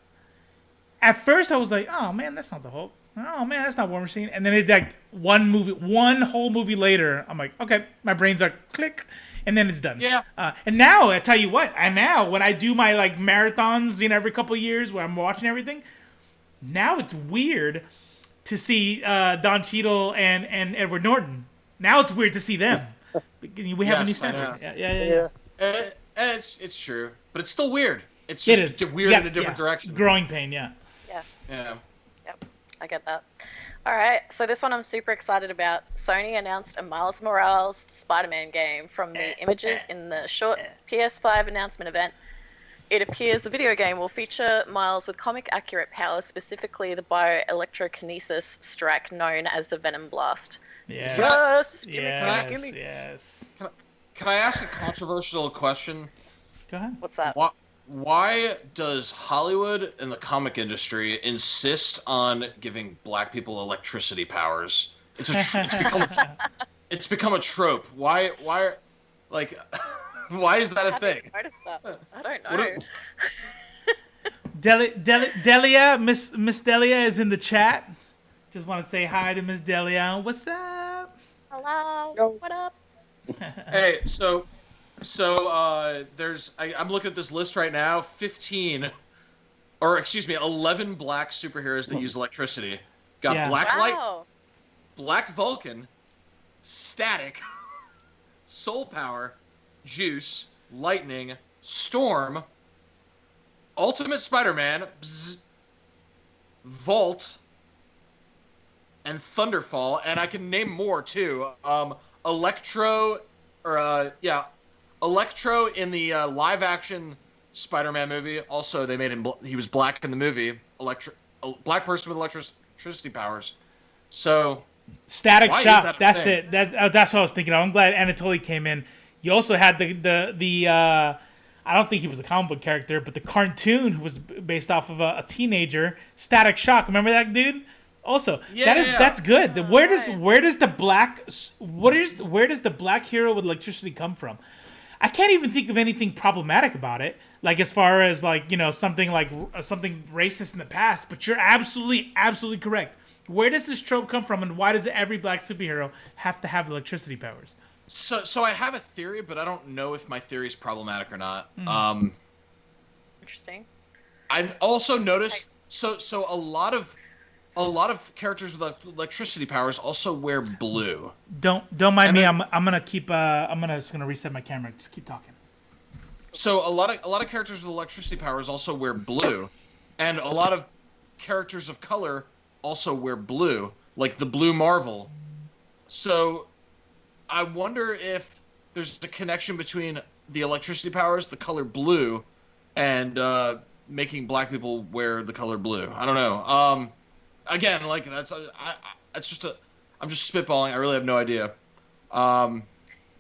first I was like, oh man, that's not the Hulk. Oh man, that's not War Machine. And then it's like one whole movie later, I'm like, okay, my brain's like click, and then it's done. Yeah. And now I tell you what, when I do my like marathons, every couple of years where I'm watching everything. Now it's weird to see Don Cheadle and Edward Norton. Now it's weird to see them. We have a new standard. Yeah. It's true, but it's still weird. It's weird in a different direction. Growing pain, yeah. Yeah. Yep, I get that. All right, so this one I'm super excited about. Sony announced a Miles Morales Spider-Man game from the images in the short PS5 announcement event. It appears the video game will feature Miles with comic-accurate powers, specifically the bioelectrokinesis strike known as the Venom Blast. Yes. Gimme. Yes. Can I ask a controversial question? Go ahead. What's that? Why does Hollywood and the comic industry insist on giving black people electricity powers? It's become a trope. Why like why is that a thing? I noticed that. I don't know. Delia, Miss Delia is in the chat. Just want to say hi to Miss Delia. What's up? Hello. Yo. What up? Hey, so there's I'm looking at this list right now. 11 black superheroes that use electricity. Got Black Light, Black Vulcan, Static, Soul Power, Juice, Lightning, Storm, Ultimate Spider-Man, Volt, and Thunderfall, and I can name more too. Electro in the live-action Spider-Man movie. Also, they made him. He was black in the movie. Black person with electricity powers. So. Static Shock. That's it. That's what I was thinking of. I'm glad Anatoly came in. You also had the I don't think he was a comic book character, but the cartoon who was based off of a teenager, Static Shock. Remember that dude? Also, that's good. Where does the black hero with electricity come from? I can't even think of anything problematic about it. Like as far as something racist in the past. But you're absolutely correct. Where does this trope come from, and why does every black superhero have to have electricity powers? So I have a theory, but I don't know if my theory is problematic or not. Interesting. I've also noticed so a lot of characters with electricity powers also wear blue. Don't mind me. I'm gonna keep. I'm just gonna reset my camera. Just keep talking. So a lot of characters with electricity powers also wear blue, and a lot of characters of color also wear blue, like the Blue Marvel. So I wonder if there's a connection between the electricity powers, the color blue, and making black people wear the color blue. I don't know. Again, like I'm just spitballing. I really have no idea.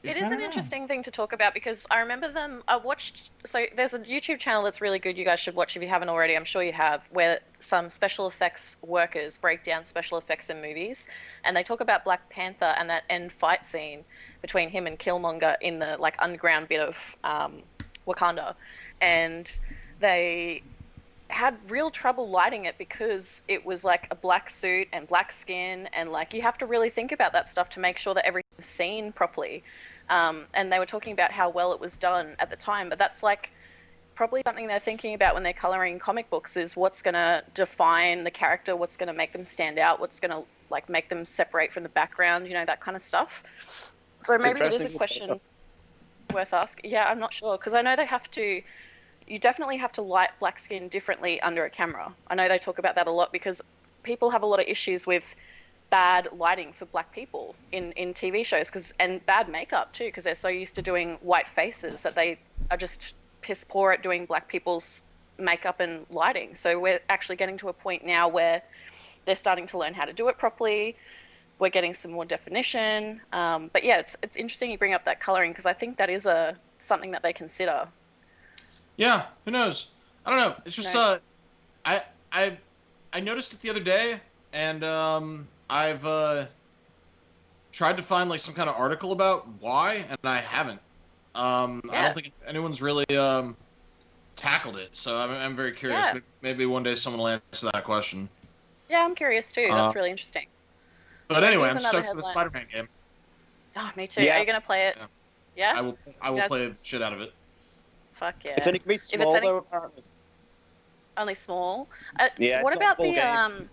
It is an interesting thing to talk about because I remember them. I watched. So there's a YouTube channel that's really good. You guys should watch if you haven't already. I'm sure you have. Where some special effects workers break down special effects in movies, and they talk about Black Panther and that end fight scene between him and Killmonger in the like underground bit of Wakanda, and they had real trouble lighting it because it was like a black suit and black skin, and like you have to really think about that stuff to make sure that everything's seen properly. And they were talking about how well it was done at the time, but that's like probably something they're thinking about when they're coloring comic books is what's going to define the character, what's going to make them stand out, what's going to like make them separate from the background, you know, that kind of stuff. So maybe it is a question worth asking. Yeah, I'm not sure because I know you definitely have to light black skin differently under a camera. I know they talk about that a lot because people have a lot of issues with bad lighting for black people in TV shows and bad makeup too because they're so used to doing white faces that they are just piss poor at doing black people's makeup and lighting. So we're actually getting to a point now where they're starting to learn how to do it properly. We're getting some more definition. But yeah, it's interesting you bring up that coloring because I think that is something that they consider. Yeah, who knows? I don't know. It's just I noticed it the other day, and I've tried to find like some kind of article about why, and I haven't. I don't think anyone's really tackled it, so I'm very curious. Yeah. Maybe one day someone will answer that question. Yeah, I'm curious too. That's really interesting. But anyway, I'm stoked for the Spider-Man game. Oh, me too. Yeah. Are you gonna play it? Yeah. I will play the shit out of it. Fuck yeah. It's only gonna be small though, apparently. Only small. Yeah. What it's not about full the game.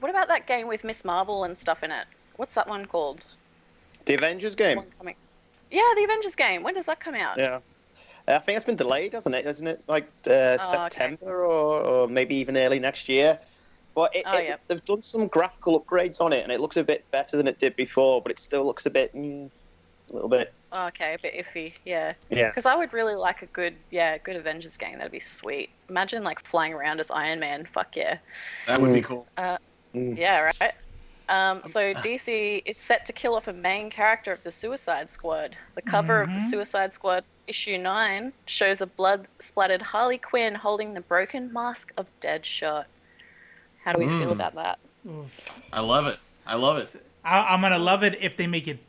What about that game with Miss Marvel and stuff in it? What's that one called? The Avengers game? Yeah, the Avengers game. When does that come out? Yeah. I think it's been delayed, hasn't it? Isn't it like September or maybe even early next year? But they've done some graphical upgrades on it, and it looks a bit better than it did before, but it still looks a little bit. Okay, a bit iffy, yeah. Yeah. Because I would really like a good Avengers game. That'd be sweet. Imagine like flying around as Iron Man. Fuck yeah. That would be cool. Yeah, right. So DC is set to kill off a main character of the Suicide Squad. The cover of the Suicide Squad issue 9 shows a blood-splattered Harley Quinn holding the broken mask of Deadshot. How do we feel about that? I love it. I'm gonna love it if they make it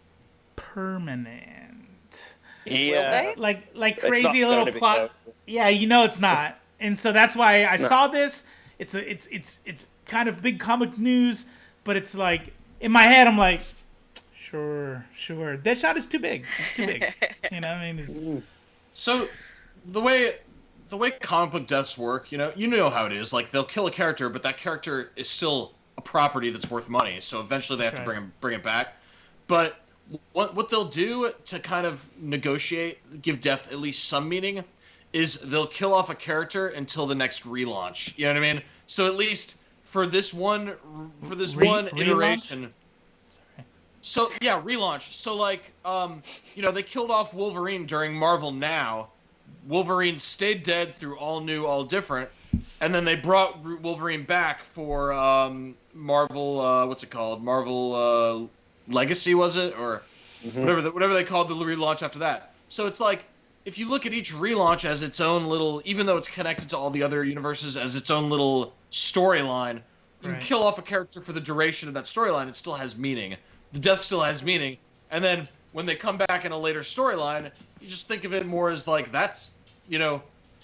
permanent. Yeah. Like crazy little plot. Yeah, you know it's not. And so that's why I saw this. It's kind of big comic news, but it's like in my head I'm like, sure. Deadshot is too big. It's too big. You know, I mean, so the way comic book deaths work, you know how it is. Like they'll kill a character, but that character is still a property that's worth money. So eventually they have to bring it back. But what they'll do to kind of negotiate, give death at least some meaning, is they'll kill off a character until the next relaunch. You know what I mean? So at least for this one iteration. Sorry. So yeah, relaunch. So like they killed off Wolverine during Marvel Now. Wolverine stayed dead through All New, All Different, and then they brought Wolverine back for Marvel. What's it called? Marvel Legacy, was it, or whatever they called the relaunch after that? So it's like if you look at each relaunch as its own little, even though it's connected to all the other universes as its own little storyline, you can kill off a character for the duration of that storyline. It still has meaning. The death still has meaning, and then when they come back in a later storyline, you just think of it more as like that's,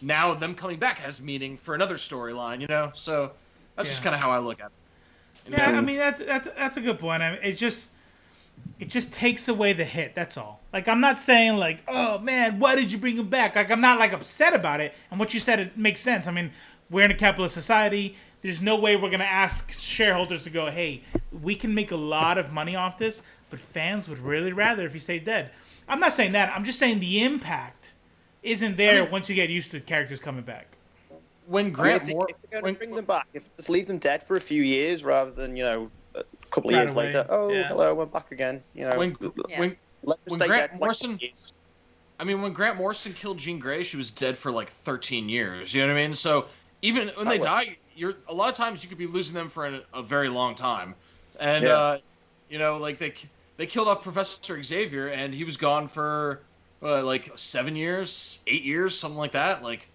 now them coming back has meaning for another storyline, So that's just kind of how I look at it. Yeah, I mean that's a good point. I mean, it just takes away the hit. That's all. Like I'm not saying like, oh man, why did you bring him back? Like I'm not like upset about it. And what you said, it makes sense. I mean, we're in a capitalist society. There's no way we're gonna ask shareholders to go, hey, we can make a lot of money off this, but fans would really rather if he stayed dead. I'm not saying that. I'm just saying the impact isn't there once you get used to characters coming back. When Grant Morrison, if they're going to bring them back, just leave them dead for a few years rather than a couple of years later. Hello, we're back again. When Grant Morrison, when Grant Morrison killed Jean Grey, she was dead for like 13 years. You know what I mean? So even when they die, a lot of times you could be losing them for a very long time, and they killed off Professor Xavier, and he was gone for like 7 years, 8 years, something like that. Like,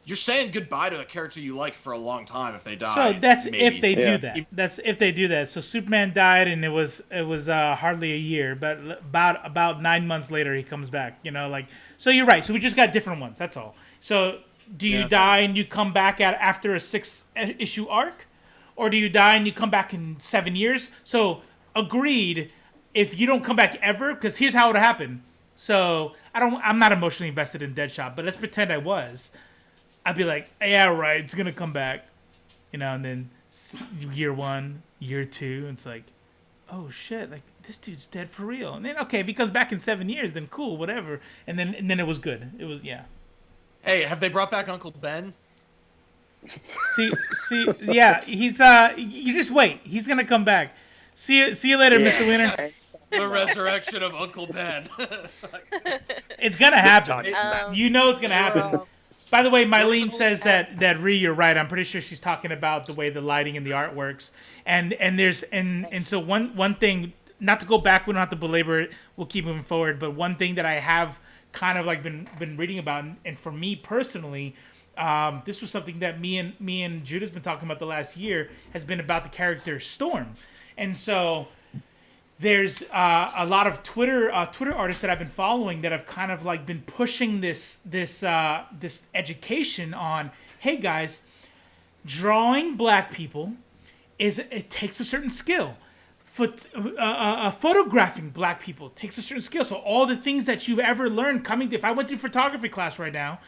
you're saying goodbye to a character you like for a long time if they die. So that's maybe. if they do that. That's if they do that. So Superman died, and it was hardly a year, but about 9 months later he comes back. You know, like, so you're right. So we just got different ones. That's all. So do you die and you come back after a 6-issue arc, or do you die and you come back in 7 years? So agreed. If you don't come back ever, because here's how it happened. So I'm not emotionally invested in Deadshot, but let's pretend I was. I'd be like, yeah, right, it's gonna come back, you know. And then year 1, year 2, it's like, oh shit, like this dude's dead for real. And then okay, if he comes back in 7 years, then cool, whatever. And then it was good. It was Hey, have they brought back Uncle Ben? See, yeah, he's you just wait. He's gonna come back. See you later, Mr. Winter. The resurrection of Uncle Ben. It's gonna happen. You know it's gonna happen. By the way, Mylene says that Ree, you're right. I'm pretty sure she's talking about the way the lighting and the art works. And so one thing, not to go back, we don't have to belabor it. We'll keep moving forward. But one thing that I have kind of like been reading about, and for me personally, this was something that me and Judah's been talking about the last year, has been about the character Storm. And so there's a lot of Twitter artists that I've been following that have kind of like been pushing this education on, hey guys, drawing black people it takes a certain skill. Photographing black people takes a certain skill. So all the things that you've ever learned if I went through photography class right now,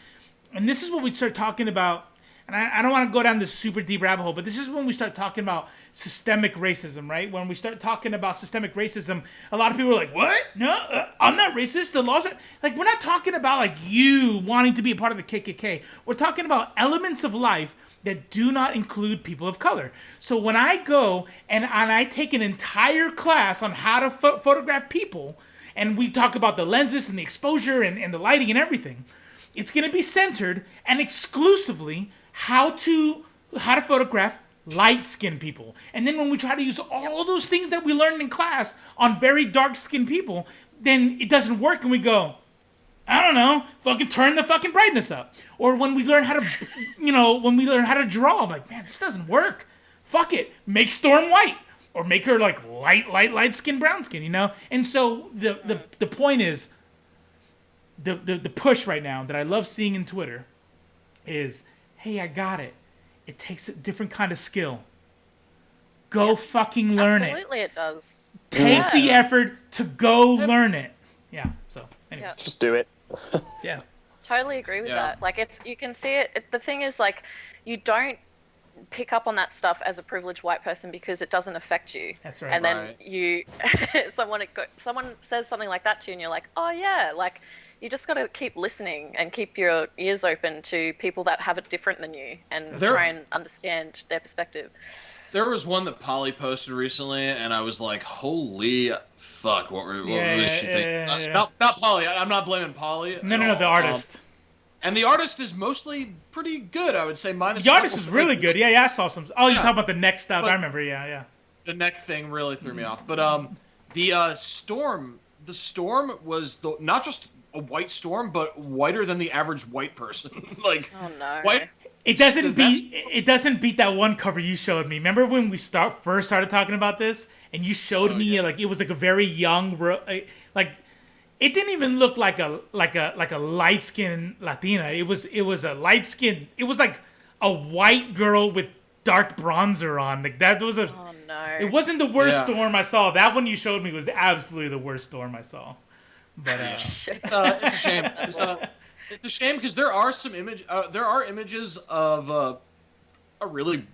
and this is what we start talking about, and I don't want to go down this super deep rabbit hole, but this is when we start talking about systemic racism, right? When we start talking about systemic racism, a lot of people are like, what? No, I'm not racist. The laws are... Like, we're not talking about, like, you wanting to be a part of the KKK. We're talking about elements of life that do not include people of color. So when I go and I take an entire class on how to photograph people, and we talk about the lenses and the exposure and the lighting and everything, it's going to be centered and exclusively how to photograph light-skinned people. And then when we try to use all those things that we learned in class on very dark-skinned people, then it doesn't work, and we go, I don't know, fucking turn the fucking brightness up. Or when we learn how to, draw, I'm like, man, this doesn't work. Fuck it, make Storm white. Or make her like light skin, brown skin, you know? And so the point is, the push right now that I love seeing in Twitter is, hey, I got it. It takes a different kind of skill. Go fucking learn it. Absolutely it does. Take the effort to go learn it. Yeah, so anyways. Just do it. Yeah. Totally agree with that. Like, you can see it. The thing is, like, you don't pick up on that stuff as a privileged white person because it doesn't affect you. That's right. And then someone says something like that to you and you're like, oh yeah, like, you just got to keep listening and keep your ears open to people that have it different than you and try and understand their perspective. There was one that Polly posted recently, and I was like, holy fuck, what was she thinking? Not Polly, I'm not blaming Polly. No, the artist. And the artist is mostly pretty good, I would say. Minus the artist is really good. Yeah, I saw some. Oh, you're talking about the neck stuff. I remember, yeah. The neck thing really threw me off. But the Storm was not just a white Storm, but whiter than the average white person. Like, oh no. White. It doesn't beat that one cover you showed me. Remember when we first started talking about this, and you showed me like it was like a very young, like it didn't even look like a light skinned Latina. It was a light skin. It was like a white girl with dark bronzer on. Like that was a. Oh no. It wasn't the worst Storm I saw. That one you showed me was absolutely the worst Storm I saw. But it's a shame. It's a shame because there are images of a really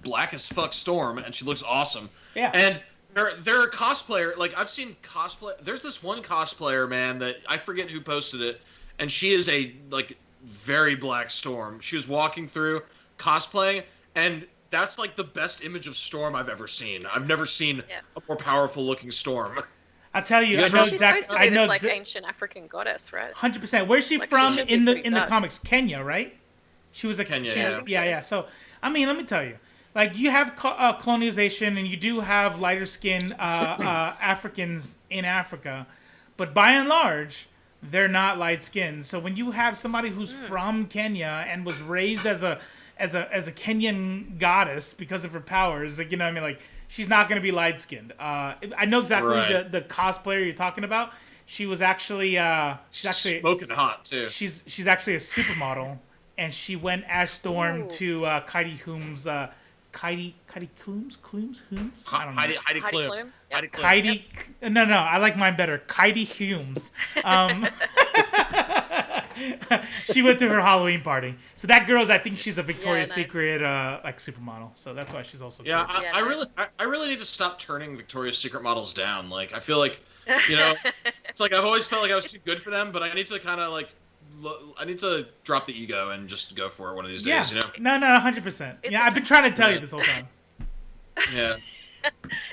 black as fuck Storm, and she looks awesome. Yeah. And there are cosplayer, like I've seen cosplay. There's this one cosplayer, man, that I forget who posted it, and she is a like very black Storm. She was walking through cosplaying, and that's like the best image of Storm I've ever seen. I've never seen a more powerful looking Storm. I'll tell you, I know exactly. I know this, like ancient African goddess, right? 100%. Where's she from in the comics? Kenya, right? She was a Kenya. Yeah. So I mean, let me tell you, Like, you have colonization, and you do have lighter skinned Africans in Africa, but by and large, they're not light skinned. So when you have somebody who's from Kenya and was raised as a Kenyan goddess because of her powers, like, you know what I mean, like, she's not going to be light skinned. I know exactly the cosplayer you're talking about. She was actually she's actually smoking hot too. She's actually a supermodel, and she went as Storm to Heidi Klum's Heidi Klum's? I don't know. Heidi Klum. Yep. Heidi. No, I like mine better. Heidi Humes. She went to her Halloween party. So that girl's, I think she's a Victoria's Secret like supermodel. So that's why she's also. Yeah, I really need to stop turning Victoria's Secret models down. Like, I feel like, you know, it's like I've always felt like I was too good for them, but I need to kind of like. I need to drop the ego and just go for it one of these days, you know? No, 100%. Yeah, I've been trying to tell you this whole time. Yeah.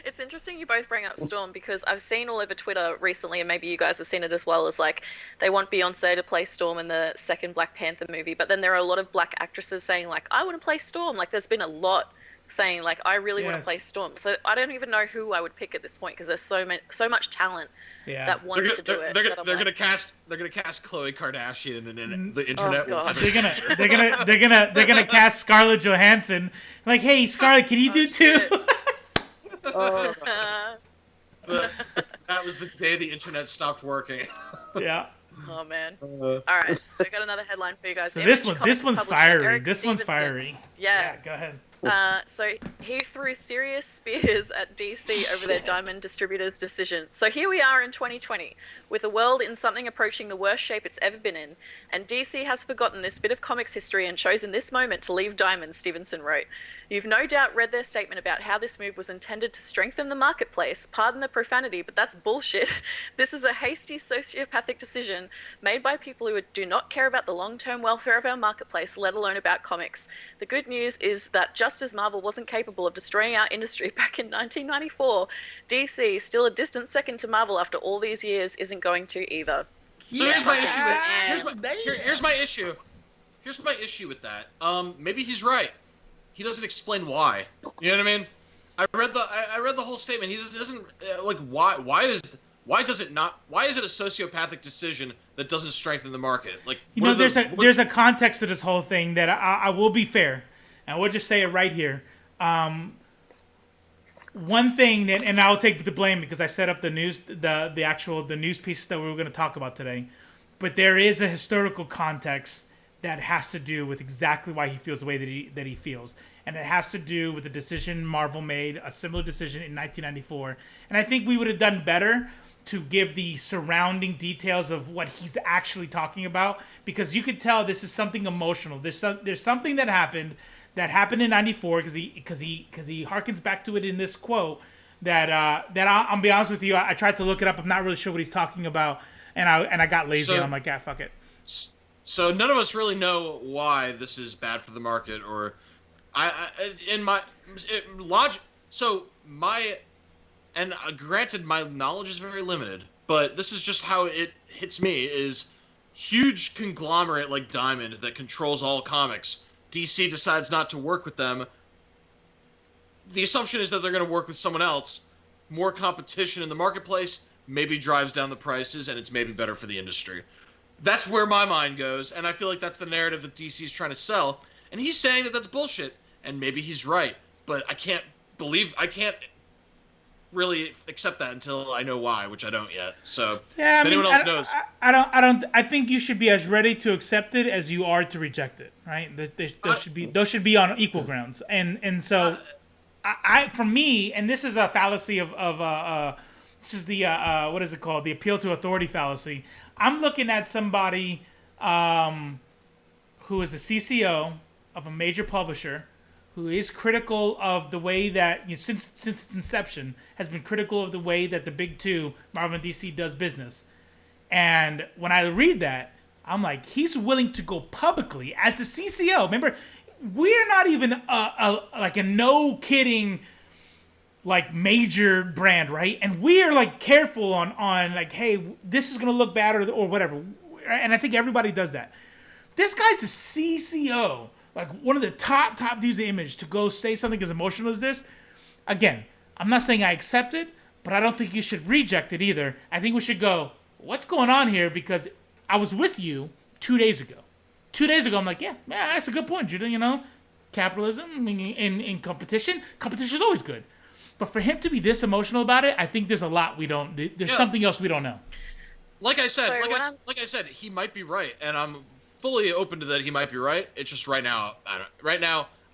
It's interesting you both bring up Storm, because I've seen all over Twitter recently, and maybe you guys have seen it as well, as like they want Beyonce to play Storm in the second Black Panther movie, but then there are a lot of black actresses saying like, I want to play Storm. Like, there's been a lot saying like, I really want to play Storm. So I don't even know who I would pick at this point, because there's so much talent that wants to do it. They're gonna cast Khloe Kardashian, and then the internet will have they're gonna cast Scarlett Johansson. Like, hey, Scarlett, can you do two? That was the day the internet stopped working. Yeah. Oh man. All right, so I got another headline for you guys. So this one's fiery. This one's fiery. Yeah. Go ahead. So he threw serious spears at DC over their Diamond Distributors decision. So here we are in 2020, with the world in something approaching the worst shape it's ever been in, and DC has forgotten this bit of comics history and chosen this moment to leave Diamond, Stephenson wrote. You've no doubt read their statement about how this move was intended to strengthen the marketplace. Pardon the profanity, but that's bullshit. This is a hasty, sociopathic decision made by people who do not care about the long-term welfare of our marketplace, let alone about comics. The good news is that just as Marvel wasn't capable of destroying our industry back in 1994, DC, still a distant second to Marvel after all these years, isn't going to either. So here's my issue. Here's my issue. Here's my issue with that. Maybe he's right. He doesn't explain why. You know what I mean? I read the whole statement. He doesn't like why is it a sociopathic decision that doesn't strengthen the market? Like, you know, there's a context to this whole thing that I will be fair, and we'll just say it right here. One thing that, and I'll take the blame because I set up the news, the news pieces that we were going to talk about today, but there is a historical context that has to do with exactly why he feels the way that he feels, and it has to do with the decision Marvel made, a similar decision in 1994, and I think we would have done better to give the surrounding details of what he's actually talking about, because you could tell this is something emotional. There's something that happened in '94 because he harkens back to it in this quote that I'll be honest with you, I tried to look it up. I'm not really sure what he's talking about, and I got lazy and I'm like, yeah, fuck it. So none of us really know why this is bad for the market, or granted, my knowledge is very limited, but this is just how it hits me: is huge conglomerate like Diamond that controls all comics. DC decides not to work with them. The assumption is that they're going to work with someone else. More competition in the marketplace maybe drives down the prices, and it's maybe better for the industry. That's where my mind goes, and I feel like that's the narrative that DC is trying to sell. And he's saying that that's bullshit, and maybe he's right, but I can't really accept that until I know why, which I don't yet. So yeah, if anyone else knows, I think you should be as ready to accept it as you are to reject it, right? Those should be on equal grounds, and so for me, and this is a fallacy of this is the what is it called? The appeal to authority fallacy. I'm looking at somebody who is a CCO of a major publisher, who is critical of the way that, since its inception, has been critical of the way that the big two, Marvel and DC, does business. And when I read that, I'm like, he's willing to go publicly as the CCO. Remember, we're not even like a no kidding like major brand, right? And we're like careful on like, hey, this is gonna look bad or whatever. And I think everybody does that. This guy's the CCO like one of the top dudes in Image, to go say something as emotional as this, again, I'm not saying I accept it, but I don't think you should reject it either. I think we should go, what's going on here? Because I was with you 2 days ago. 2 days ago, I'm like, yeah, that's a good point, Judah. You know, capitalism in competition is always good. But for him to be this emotional about it, I think there's a lot we don't. There's something else we don't know. Like I said, he might be right, and I'm fully open to that. He might be right. It's just right now,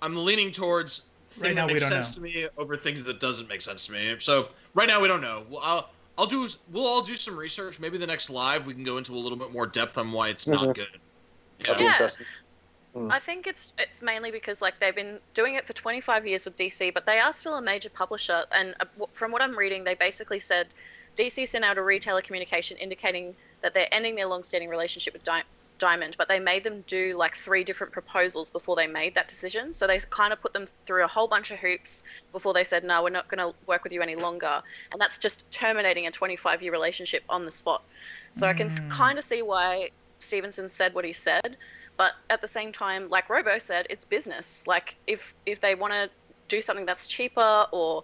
I'm leaning towards things that make sense to me over things that doesn't make sense to me. So right now we don't know. We'll all do some research. Maybe the next live we can go into a little bit more depth on why it's not good. Yeah. I think it's mainly because like they've been doing it for 25 years with DC, but they are still a major publisher. And from what I'm reading, they basically said DC sent out a retailer communication indicating that they're ending their long-standing relationship with Diamond, but they made them do like 3 different proposals before they made that decision. So they kind of put them through a whole bunch of hoops before they said, no, we're not going to work with you any longer. And that's just terminating a 25-year relationship on the spot. So I can kind of see why Stephenson said what he said. But at the same time, like Robo said, it's business. Like if they want to do something that's cheaper or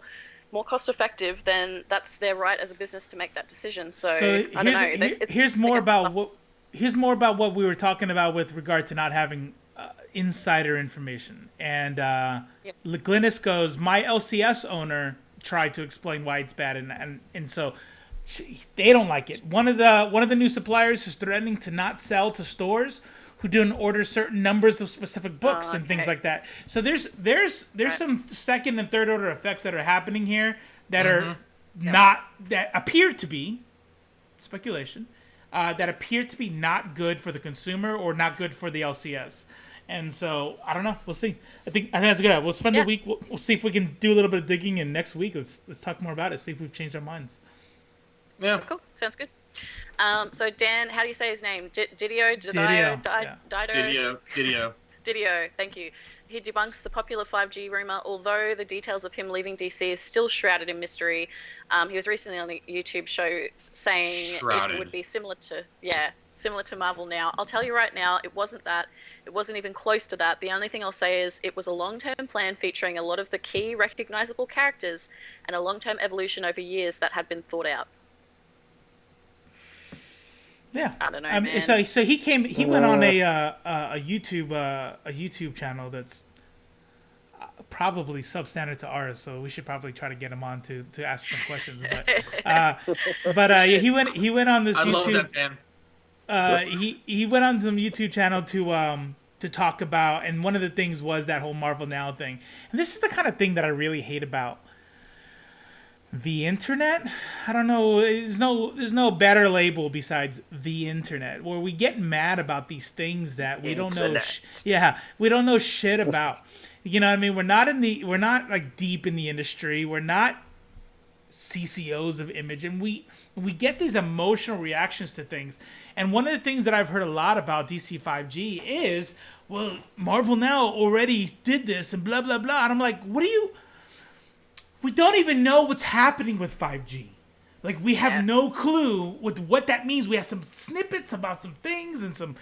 more cost effective, then that's their right as a business to make that decision. So I don't know. Here's more about what we were talking about with regard to not having insider information. And Glynis goes, my LCS owner tried to explain why it's bad, and so they don't like it. One of the new suppliers is threatening to not sell to stores who didn't order certain numbers of specific books and things like that. So there's some second and third order effects that are happening here that are that appear to be speculation, that appear to be not good for the consumer or not good for the LCS. And so I don't know. We'll see. I think that's good. We'll spend the week. We'll see if we can do a little bit of digging, and next week let's talk more about it. See if we've changed our minds. Yeah. Cool. Sounds good. So Dan, how do you say his name? Didio. Didio. Thank you. He debunks the popular 5G rumor, although the details of him leaving DC is still shrouded in mystery. He was recently on a YouTube show saying it would be similar to Marvel Now. I'll tell you right now, it wasn't that. It wasn't even close to that. The only thing I'll say is it was a long-term plan featuring a lot of the key recognizable characters and a long-term evolution over years that had been thought out. Yeah, I don't know, man. So he went on a YouTube channel that's probably substandard to ours. So we should probably try to get him on to ask some questions. But he went on this YouTube. I love that, man. He went on some YouTube channel to talk about, and one of the things was that whole Marvel Now thing. And this is the kind of thing that I really hate about the internet. I don't know. There's no better label besides the internet, where we get mad about these things that we don't know. We don't know shit about. You know what I mean? We're not like deep in the industry. We're not CCOs of Image, and we get these emotional reactions to things. And one of the things that I've heard a lot about DC 5G is, well, Marvel Now already did this and blah blah blah. And I'm like, we don't even know what's happening with 5G. Like, we have no clue with what that means. We have some snippets about some things and some...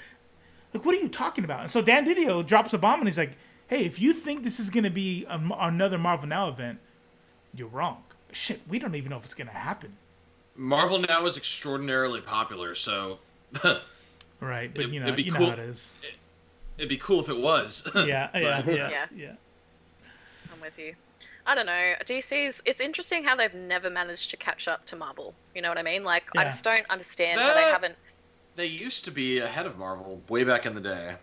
Like, what are you talking about? And so Dan Didio drops a bomb and he's like, hey, if you think this is going to be another Marvel Now event, you're wrong. Shit, we don't even know if it's going to happen. Marvel Now is extraordinarily popular, so... Right, but you know how it is. It'd be cool if it was. Yeah. I'm with you. I don't know. It's interesting how they've never managed to catch up to Marvel. You know what I mean? Like, I just don't understand how they haven't. They used to be ahead of Marvel way back in the day.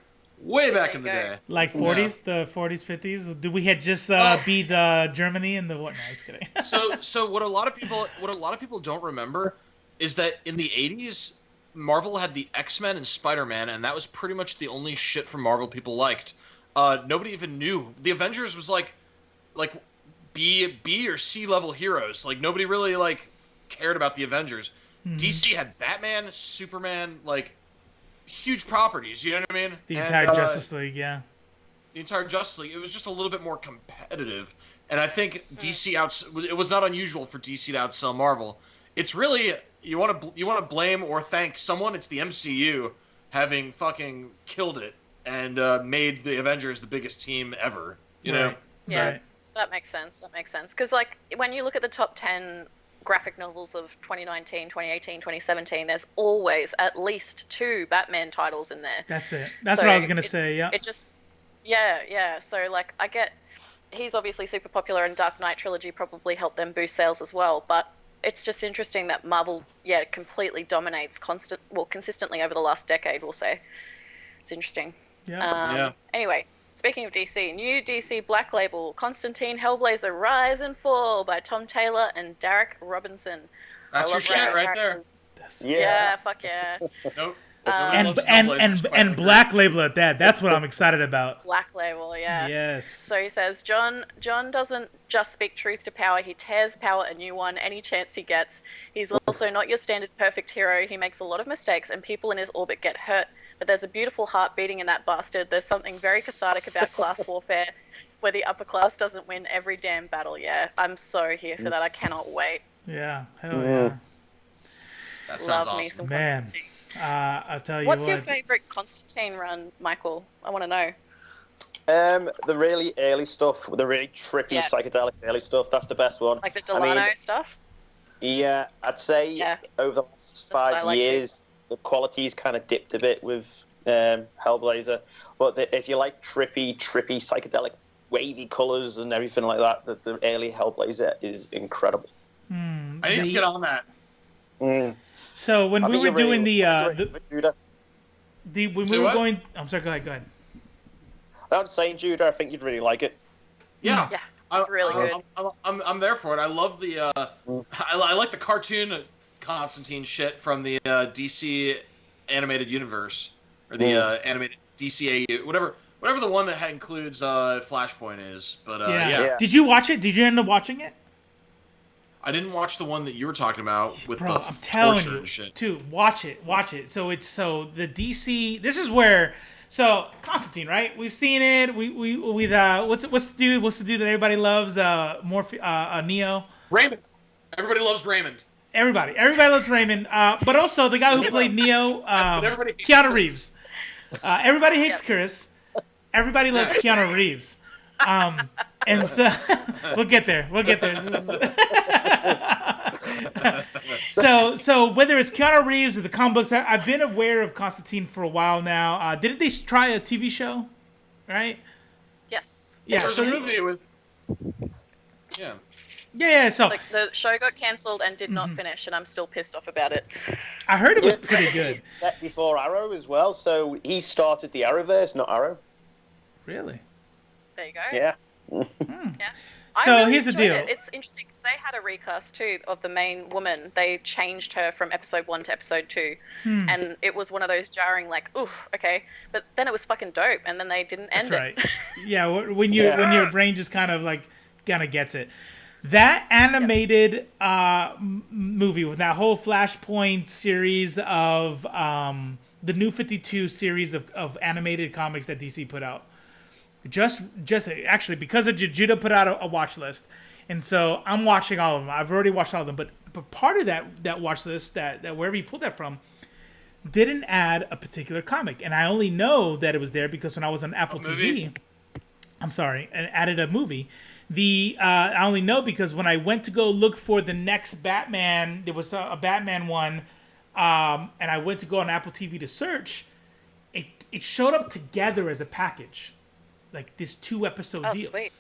Like 40s, the 40s, 50s. Did we had just beat Germany and the what? No, I was kidding. So what a lot of people don't remember is that in the 80s, Marvel had the X-Men and Spider-Man, and that was pretty much the only shit from Marvel people liked. Nobody even knew. The Avengers was like B or C level heroes. Like, nobody really cared about the Avengers. Mm-hmm. DC had Batman, Superman, huge properties. You know what I mean? The entire Justice League, yeah. The entire Justice League. It was just a little bit more competitive, and I think DC it was not unusual for DC to outsell Marvel. It's really you want to blame or thank someone. It's the MCU having fucking killed it and made the Avengers the biggest team ever. You know? Yeah, Right. that makes sense. That makes sense. Because, like, when you look at the top 10 graphic novels of 2019, 2018, 2017, there's always at least 2 Batman titles in there. That's it. That's So what I was gonna say. Yeah. It just, yeah. So, like, I get, he's obviously super popular, and Dark Knight trilogy probably helped them boost sales as well. But it's just interesting that Marvel, completely dominates consistently over the last decade, we'll say. It's interesting. Yeah. Anyway, speaking of DC, new DC Black Label, Constantine, Hellblazer, Rise and Fall by Tom Taylor and Derek Robinson. That's your shit right there. Yeah, fuck yeah. Nope. And Black Label at that. That's what I'm excited about. Black Label, yeah. Yes. So he says, John doesn't just speak truth to power, he tears power a new one any chance he gets. He's also not your standard perfect hero. He makes a lot of mistakes and people in his orbit get hurt. But there's a beautiful heart beating in that bastard. There's something very cathartic about class warfare where the upper class doesn't win every damn battle. Yeah, I'm so here for that. I cannot wait. Yeah. Hell yeah. That sounds Love me awesome. some Man. Constantine. I'll tell you What's what. your favorite Constantine run, Michael? I want to know. The really early stuff, the really trippy psychedelic early stuff, that's the best one. Like the Delano stuff? Yeah, I'd say over the last what I 5 like years, the quality's kind of dipped a bit with Hellblazer. But if you like trippy psychedelic, wavy colors and everything like that, the early Hellblazer is incredible. I need to get on that. So when we were doing Judah. when we were going, I'm sorry. Go ahead. I'm saying, Judah, I think you'd really like it. Yeah. Yeah, it's really good. I'm there for it. I love the I like the cartoon Constantine shit from the DC animated universe or the animated DCAU, whatever the one that includes Flashpoint is. But yeah. Did you watch it? Did you end up watching it? I didn't watch the one that you were talking about with the I'm telling torture you, and shit. too. Watch it. So the DC. This is where. So Constantine, right? We've seen it. We what's the dude that everybody loves? Neo. Raymond. Everybody loves Raymond. Everybody loves Raymond. But also the guy who played Neo, Keanu Reeves. Everybody hates Chris. Everybody loves Keanu Reeves. And so we'll get there. So whether it's Keanu Reeves or the comic books, I've been aware of Constantine for a while now. Didn't they try a TV show? Right? Yes. Yeah. There's a movie with. Yeah. Yeah. So like the show got cancelled and did not finish, and I'm still pissed off about it. I heard it was pretty good. Set before Arrow as well, so he started the Arrowverse, not Arrow. Really? There you go. Yeah. Yeah. So I really here's the enjoyed deal. it. It's interesting because they had a recast too of the main woman. They changed her from episode 1 to episode 2, and it was one of those jarring, like, ooh, okay. But then it was fucking dope, and then they didn't end That's right. it. Yeah, when your brain just kind of gets it. That animated movie with that whole Flashpoint series of the New 52 series of animated comics that DC put out. Just actually because of Judah put out a watch list, and so I'm watching all of them. I've already watched all of them, but part of that watch list that wherever you pulled that from didn't add a particular comic, and I only know that it was there because when I was on Apple TV, and added a movie. I only know because when I went to go look for the next Batman, there was a Batman one, and I went to go on Apple TV to search. It showed up together as a package. Like this 2-episode deal. Sweet.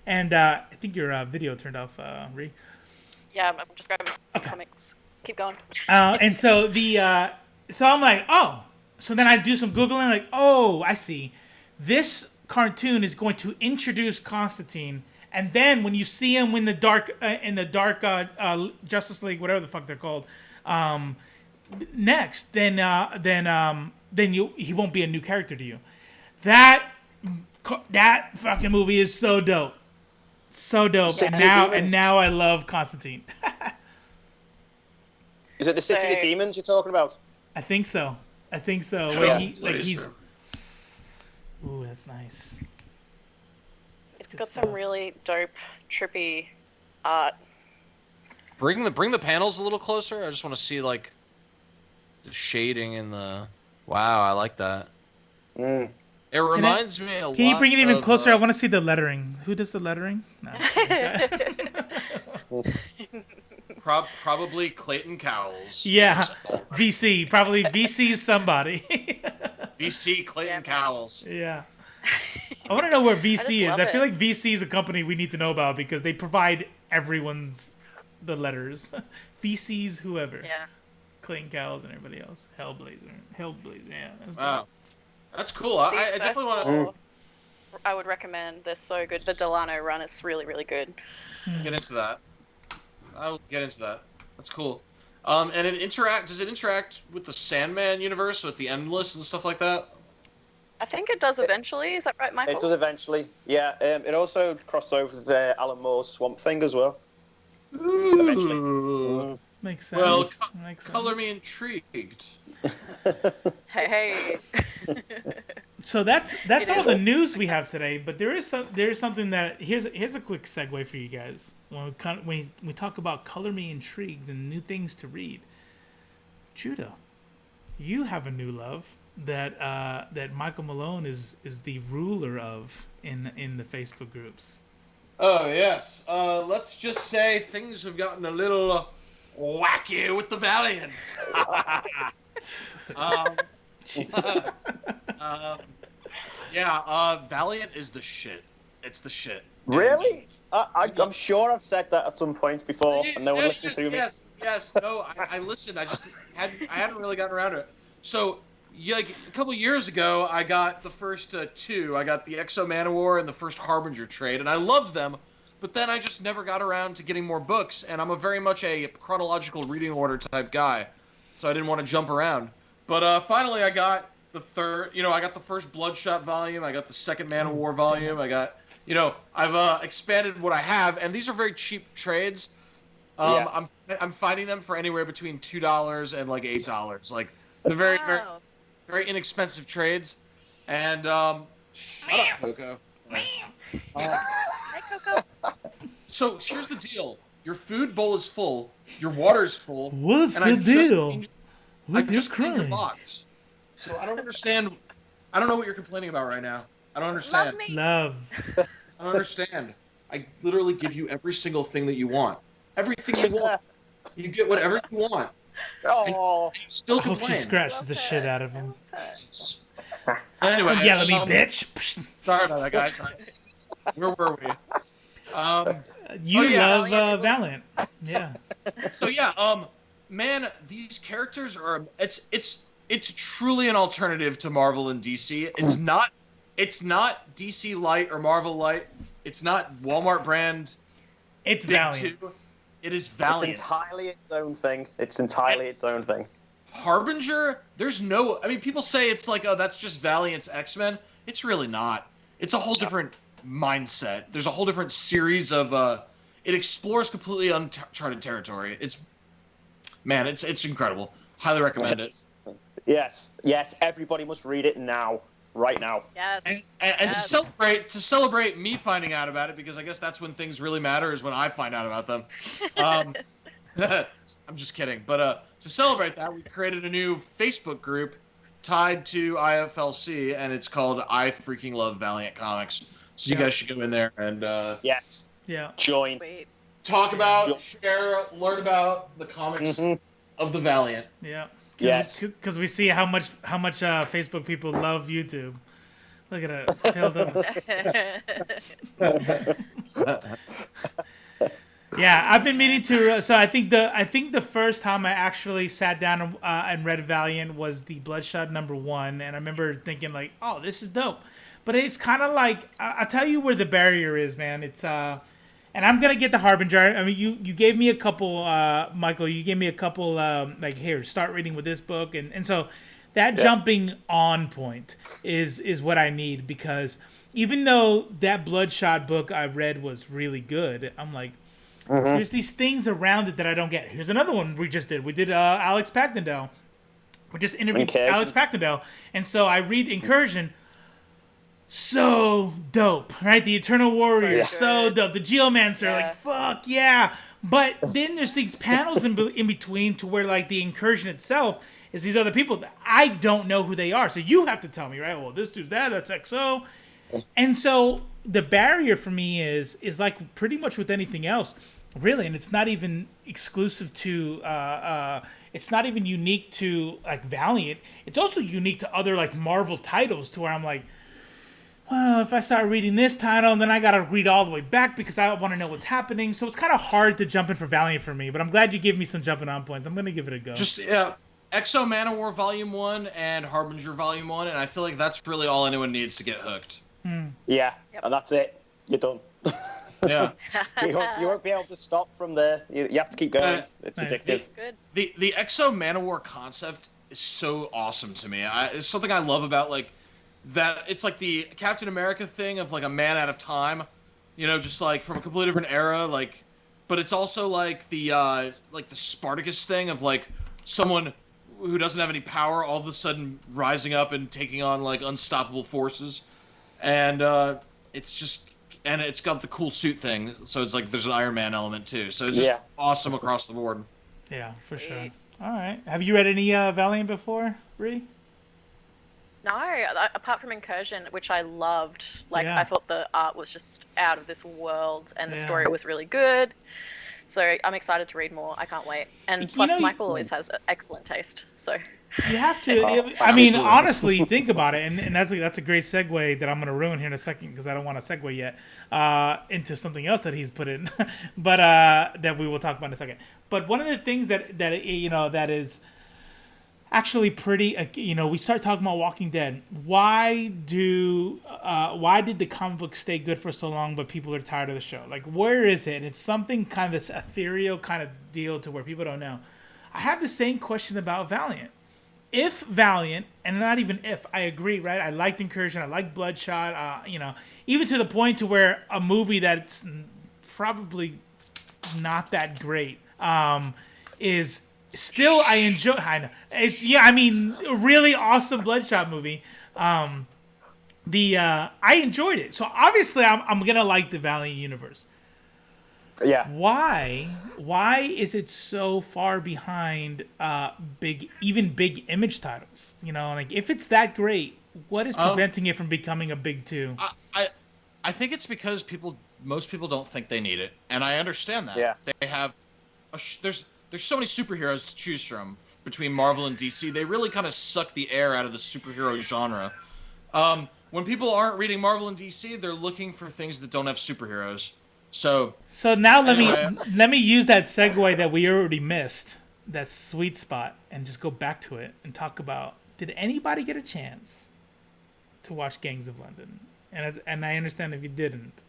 And I think your video turned off, Ree. Yeah, I'm just grabbing some comics. Keep going. And so so I'm like, oh. So then I do some Googling, like, oh, I see. This cartoon is going to introduce Constantine, and then when you see him in the dark Justice League, whatever the fuck they're called, next, then he won't be a new character to you. That fucking movie is so dope. And now I love Constantine. Is it the City of Demons you're talking about? I think so. Yeah. He's. Ooh, that's nice. It's got some really dope, trippy art. Bring the panels a little closer. I just want to see like the shading and the. Wow, I like that. It reminds me a lot. Can you bring it even of, closer? I want to see the lettering. Who does the lettering? No. Probably Clayton Cowles. Yeah, VC. Probably VC's somebody. VC Clayton Cowles. Yeah. I want to know where VC is. love I feel it. like VC is a company we need to know about because they provide everyone's the letters. VC's whoever. Yeah. Clayton Cowles and everybody else. Hellblazer. Yeah. That's Wow. dope. That's cool. I These definitely first want four, I would recommend. They're so good. The Delano run is really, really good. to get into that. I'll get into that. That's cool. And does it interact with the Sandman universe, with the Endless and stuff like that? I think it does eventually. Is that right, Michael? It does eventually. Yeah. It also crosses over with Alan Moore's Swamp Thing as well. Ooh. Makes sense. Well, Makes sense. color me intrigued. Hey. So that's It all is. the news we have today. But there is something that here's a quick segue for you guys. When we talk about color me intrigued and new things to read, Judah, you have a new love that Michael Malone is the ruler of in the Facebook groups. Oh yes. Let's just say things have gotten a little wacky with the Valiant. Valiant is the shit. It's the shit. Really? I'm sure I've said that at some point before, and no one listened to me. Yes. No, I listened. I just hadn't really gotten around to it. So, like a couple years ago, I got the first two. I got the Exo Manowar and the first Harbinger trade, and I loved them. But then I just never got around to getting more books, and I'm very much a chronological reading order type guy, so I didn't want to jump around. But finally, I got the third. I got the first Bloodshot volume. I got the second Man of War volume. I got, I've expanded what I have, and these are very cheap trades. I'm finding them for anywhere between $2 and like $8. Like they're very very Wow. very inexpensive trades. And shut up, Coco. Hey, Coco. So here's the deal: your food bowl is full, your water is full. What's and the I've deal? I've just cleaned your box. So I don't understand. I don't know what you're complaining about right now. I don't understand. Love me. Love. I don't understand. I literally give you every single thing that you want. Everything you want. You get whatever you want. Oh, You still I hope she complain. scratches the shit out of him. Anyway, Don't yell at me, bitch. Sorry about that, guys. Where were we? You love Valiant. Valiant. Yeah. So yeah, man, these characters are it's truly an alternative to Marvel and DC. It's not DC Light or Marvel Light. It's not Walmart brand. It's Big Valiant. Two. It is Valiant. it's entirely its own thing. It's entirely its own thing. Harbinger, people say it's like, oh, that's just Valiant's X-Men. It's really not. It's a whole different mindset. There's a whole different series of it explores completely uncharted territory. It's incredible. Highly recommend it. Yes, everybody must read it now, right now. Yes. And Yes. to celebrate me finding out about it, because I guess that's when things really matter, is when I find out about them. I'm just kidding. But to celebrate that, we created a new Facebook group tied to IFLC, and it's called I Freaking Love Valiant Comics. So you guys should go in there and Yes, Yeah. join. Sweet. talk about, share, learn about the comics of the Valiant. Yeah. Yes. Because we see how much Facebook people love YouTube. Look at it. It's filled up. Yeah, I've been meaning to. So I think the first time I actually sat down and read Valiant was the Bloodshot #1, and I remember thinking like, "Oh, this is dope." But it's kind of like I'll tell you where the barrier is, man. It's and I'm gonna get the Harbinger. I mean, you gave me a couple, Michael. You gave me a couple like, here, start reading with this book, and so that jumping on point is what I need, because even though that Bloodshot book I read was really good, I'm like. There's these things around it that I don't get. Here's another one we just did. We did Alex Pactendale. We just interviewed Incursion. Alex Pactendale. And so I read Incursion. So dope, right? The Eternal Warrior, so good. dope. The Geomancer, Yeah. like, fuck yeah. But then there's these panels in between to where, like, the Incursion itself is these other people that I don't know who they are. So you have to tell me, right? Well, this dude's that's XO. And so the barrier for me is like pretty much with anything else, really, and it's not even exclusive to it's not even unique to like Valiant. It's also unique to other like Marvel titles, to where I'm like, well, if I start reading this title, then I gotta read all the way back because I want to know what's happening. So it's kind of hard to jump in for Valiant for me. But I'm glad you gave me some jumping on points. I'm gonna give it a go. Just Exo Manowar Volume 1 and Harbinger Volume 1, and I feel like that's really all anyone needs to get hooked. Yeah, and that's it. You're done. Yeah. you won't be able to stop from there. You have to keep going. It's nice. addictive. Good. The Exo Manowar concept is so awesome to me. It's something I love about like that. It's like the Captain America thing of like a man out of time, just like from a completely different era. Like, but it's also like the Spartacus thing of like someone who doesn't have any power all of a sudden rising up and taking on like unstoppable forces, and it's got the cool suit thing, so it's like there's an Iron Man element too. So it's just awesome across the board. Yeah, for sure. All right. Have you read any Valiant before, Ree? No, apart from Incursion, which I loved. Like, I thought the art was just out of this world, and the story was really good. So I'm excited to read more. I can't wait. And plus, Michael always has excellent taste. So you have to. I mean, honestly, think about it, and that's a great segue that I'm going to ruin here in a second because I don't want to segue yet into something else that he's put in, but that we will talk about in a second. But one of the things that is actually pretty, we start talking about Walking Dead. Why did the comic book stay good for so long, but people are tired of the show? Like, where is it? It's something kind of this ethereal kind of deal to where people don't know. I have the same question about Valiant. If Valiant, and not even if, I agree, right? I liked Incursion, I liked Bloodshot, even to the point to where a movie that's probably not that great is still, I enjoy. I know it's a really awesome Bloodshot movie. I enjoyed it, so obviously I'm gonna like the Valiant universe. Yeah. Why is it so far behind big Image titles? Like if it's that great, what is preventing it from becoming a big two? I think it's because most people don't think they need it, and I understand that. Yeah. They have there's so many superheroes to choose from between Marvel and DC. They really kind of suck the air out of the superhero genre. When people aren't reading Marvel and DC, they're looking for things that don't have superheroes. So now let me use that segue that we already missed, that sweet spot, and just go back to it and talk about, did anybody get a chance to watch Gangs of London? And I understand if you didn't.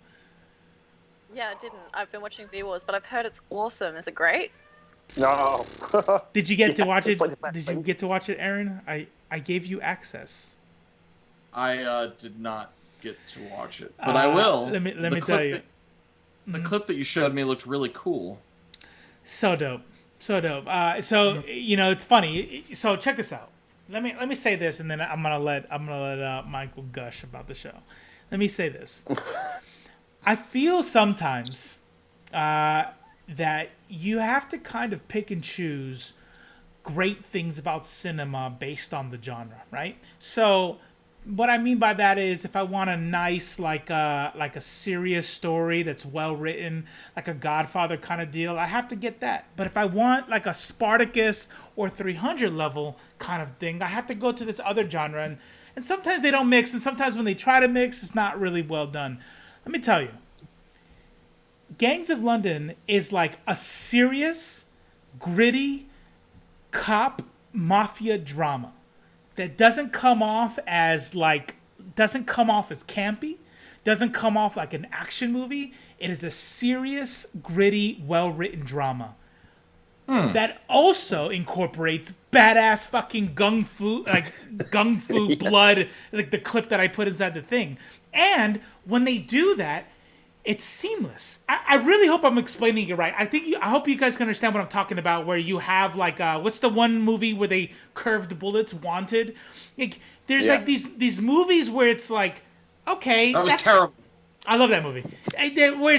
Yeah, I didn't. I've been watching V-Wars, but I've heard it's awesome. Is it great? No. Did you get to watch it? Did you get to watch it, Aaron? I gave you access. I did not get to watch it, but I will. Let me tell you. The clip that you showed me looked really cool. So dope. It's funny. So check this out. Let me say this, and then I'm gonna let Michael gush about the show. Let me say this. I feel sometimes that you have to kind of pick and choose great things about cinema based on the genre, right? So what I mean by that is, if I want a nice, like a serious story that's well written, like a Godfather kind of deal, I have to get that. But if I want like a Spartacus or 300 level kind of thing, I have to go to this other genre. And sometimes they don't mix, and sometimes when they try to mix, it's not really well done. Let me tell you, Gangs of London is like a serious, gritty cop mafia drama that doesn't come off as campy, doesn't come off like an action movie. It is a serious, gritty, well-written drama that also incorporates badass fucking gung fu blood, like the clip that I put inside the thing. And when they do that, it's seamless. I really hope I'm explaining it right. I hope you guys can understand what I'm talking about, where you have like what's the one movie where they curved bullets, Wanted? Like there's like these movies where it's like, okay, that's terrible. I love that movie. Where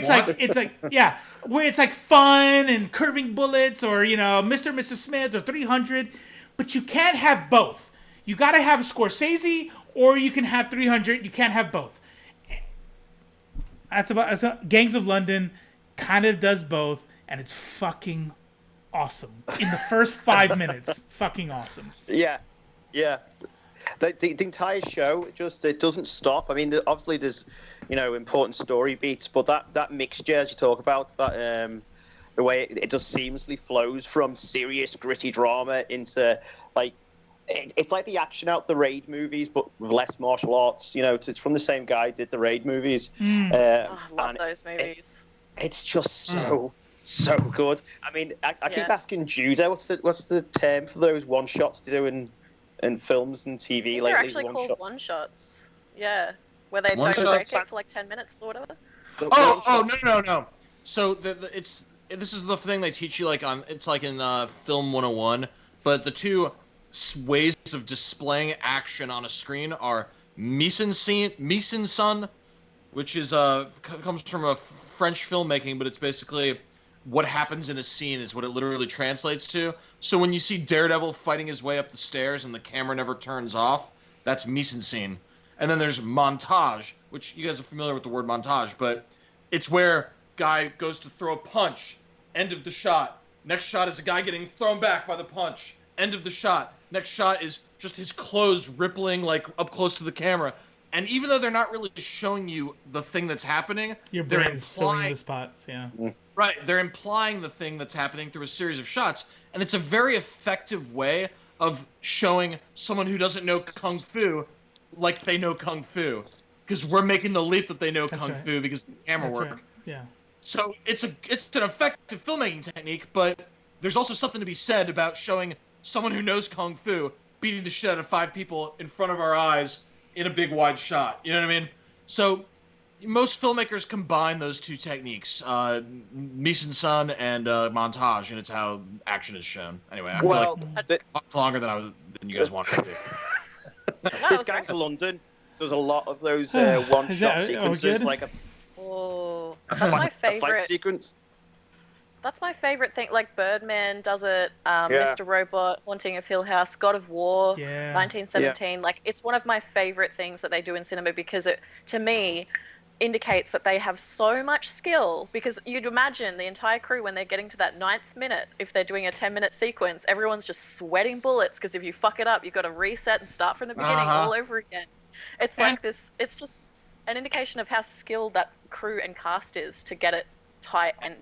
it's like fun and curving bullets, or Mr. and Mrs. Smith or 300. but you can't have both. You got to have Scorsese, or you can have 300. You can't have both. Gangs of London kind of does both, and it's fucking awesome. In the first 5 minutes, fucking awesome. Yeah. The entire show it doesn't stop. I mean, obviously there's important story beats, but that mixture as you talk about, that the way it just seamlessly flows from serious gritty drama into like it's like the action out the Raid movies, but with less martial arts. It's from the same guy who did the Raid movies. I love those movies. It's just so good. I mean, I keep asking Judah, what's the term for those one shots to do in films and TV lately? They're actually called one shots. Yeah, where they don't break it for like 10 minutes or whatever. No. So this is the thing they teach you like it's like in Film 101, but the two ways of displaying action on a screen are mise en scène, which is comes from a French filmmaking, but it's basically what happens in a scene is what it literally translates to. So when you see Daredevil fighting his way up the stairs and the camera never turns off, that's mise en scène. And then there's montage, which you guys are familiar with the word montage, but it's where guy goes to throw a punch, end of the shot. Next shot is a guy getting thrown back by the punch, end of the shot. Next shot is just his clothes rippling like up close to the camera. And even though they're not really showing you the thing that's happening, your brain's filling the spots, yeah. Right, they're implying the thing that's happening through a series of shots, and it's a very effective way of showing someone who doesn't know kung fu like they know kung fu, because we're making the leap that they know kung fu because of the camera work. Right. Yeah. So it's an effective filmmaking technique, but there's also something to be said about showing someone who knows kung fu beating the shit out of 5 people in front of our eyes in a big wide shot. You know what I mean? So most filmmakers combine those two techniques, mise en scène and montage, and it's how action is shown. Anyway, I feel like much longer than you guys wanted to do. This Gangs of London does a lot of those one-shot sequences, like that's my favorite. A fight sequence. That's my favorite thing. Like Birdman does it, Mr. Robot, Haunting of Hill House, God of War, 1917. Yeah. Like it's one of my favorite things that they do in cinema because it, to me, indicates that they have so much skill. Because you'd imagine the entire crew when they're getting to that 9th minute, if they're doing a 10-minute sequence, everyone's just sweating bullets because if you fuck it up, you've got to reset and start from the beginning all over again. It's like this. It's just an indication of how skilled that crew and cast is to get it tight and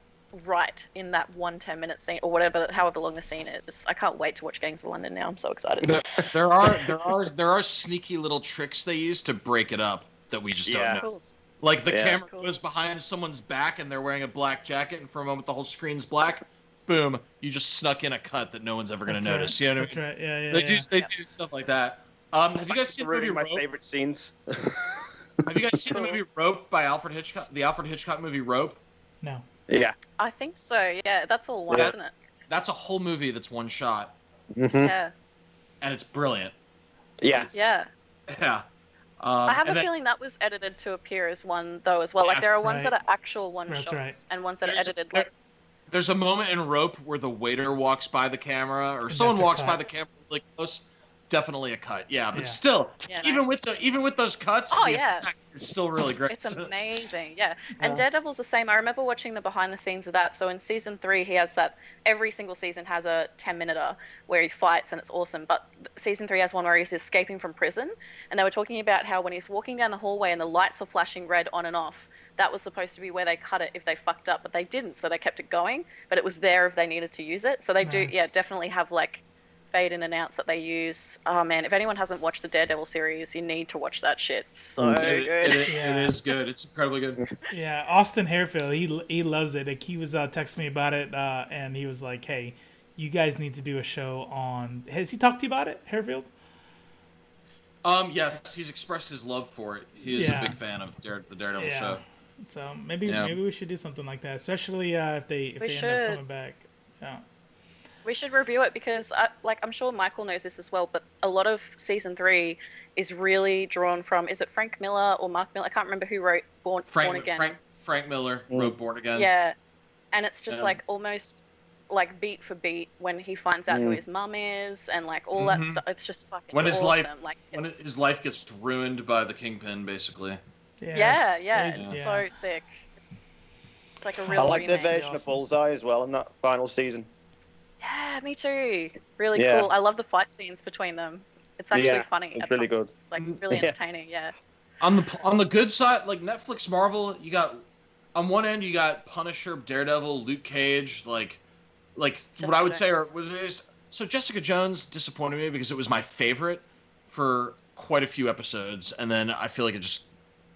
right in that 1 10-minute scene or whatever, however long the scene is. I can't wait to watch Gangs of London now. I'm so excited. There are sneaky little tricks they use to break it up that we just don't know. Cool. Like the camera goes behind someone's back and they're wearing a black jacket, and for a moment the whole screen's black. Boom! You just snuck in a cut that no one's ever going to notice. You know what I mean? Right. Yeah. They do stuff like that. Have you guys seen the movie Rope? My favorite scenes. Have you guys seen the movie Rope by Alfred Hitchcock? The Alfred Hitchcock movie Rope? No. Yeah. I think so. Yeah, that's all one, isn't it? That's a whole movie that's one shot. Mm-hmm. Yeah. And it's brilliant. Yes. Yeah. Yeah. I have a feeling that was edited to appear as one though as well. Like there are ones that are actual one shots and ones that are edited. There's a moment in Rope where the waiter walks by the camera, or someone walks by the camera really close. Definitely a cut, but still, even with those cuts, it's still really great. It's amazing, And Daredevil's the same. I remember watching the behind the scenes of that. So in season 3, he has that. Every single season has a 10-minute where he fights, and it's awesome. But season 3 has one where he's escaping from prison, and they were talking about how when he's walking down the hallway and the lights are flashing red on and off, that was supposed to be where they cut it if they fucked up, but they didn't, so they kept it going. But it was there if they needed to use it. So they do, definitely have like fade in and outs that they use. Oh man, if anyone hasn't watched the Daredevil series, you need to watch that shit. So good. It is good. It's incredibly good. Yeah, Austin Harefield, he loves it. Like he was texting me about it, and he was like, "Hey, you guys need to do a show on." Has he talked to you about it, Harefield? Yes, he's expressed his love for it. He is a big fan of the Daredevil show. So maybe we should do something like that, especially if they end up coming back. Yeah. We should review it because, I'm sure Michael knows this as well, but a lot of season 3 is really drawn from, is it Frank Miller or Mark Miller? I can't remember who wrote Born Again. Frank Miller wrote Born Again. Yeah, and it's just like almost like beat for beat when he finds out who his mum is and like all that stuff. It's just fucking when his awesome. his life gets ruined by the Kingpin, basically. Yeah, Yes. it's Yeah. so sick. It's like a real I like the remake. version of Bullseye as well in that final season. Yeah, me too. Really Yeah. cool. I love the fight scenes between them. It's actually funny. It's at really times. good. Like really entertaining. Yeah. On the good side, like Netflix Marvel, you got on one end you got Punisher, Daredevil, Luke Cage, like what I would say are what it is. So Jessica Jones disappointed me because it was my favorite for quite a few episodes, and then I feel like it just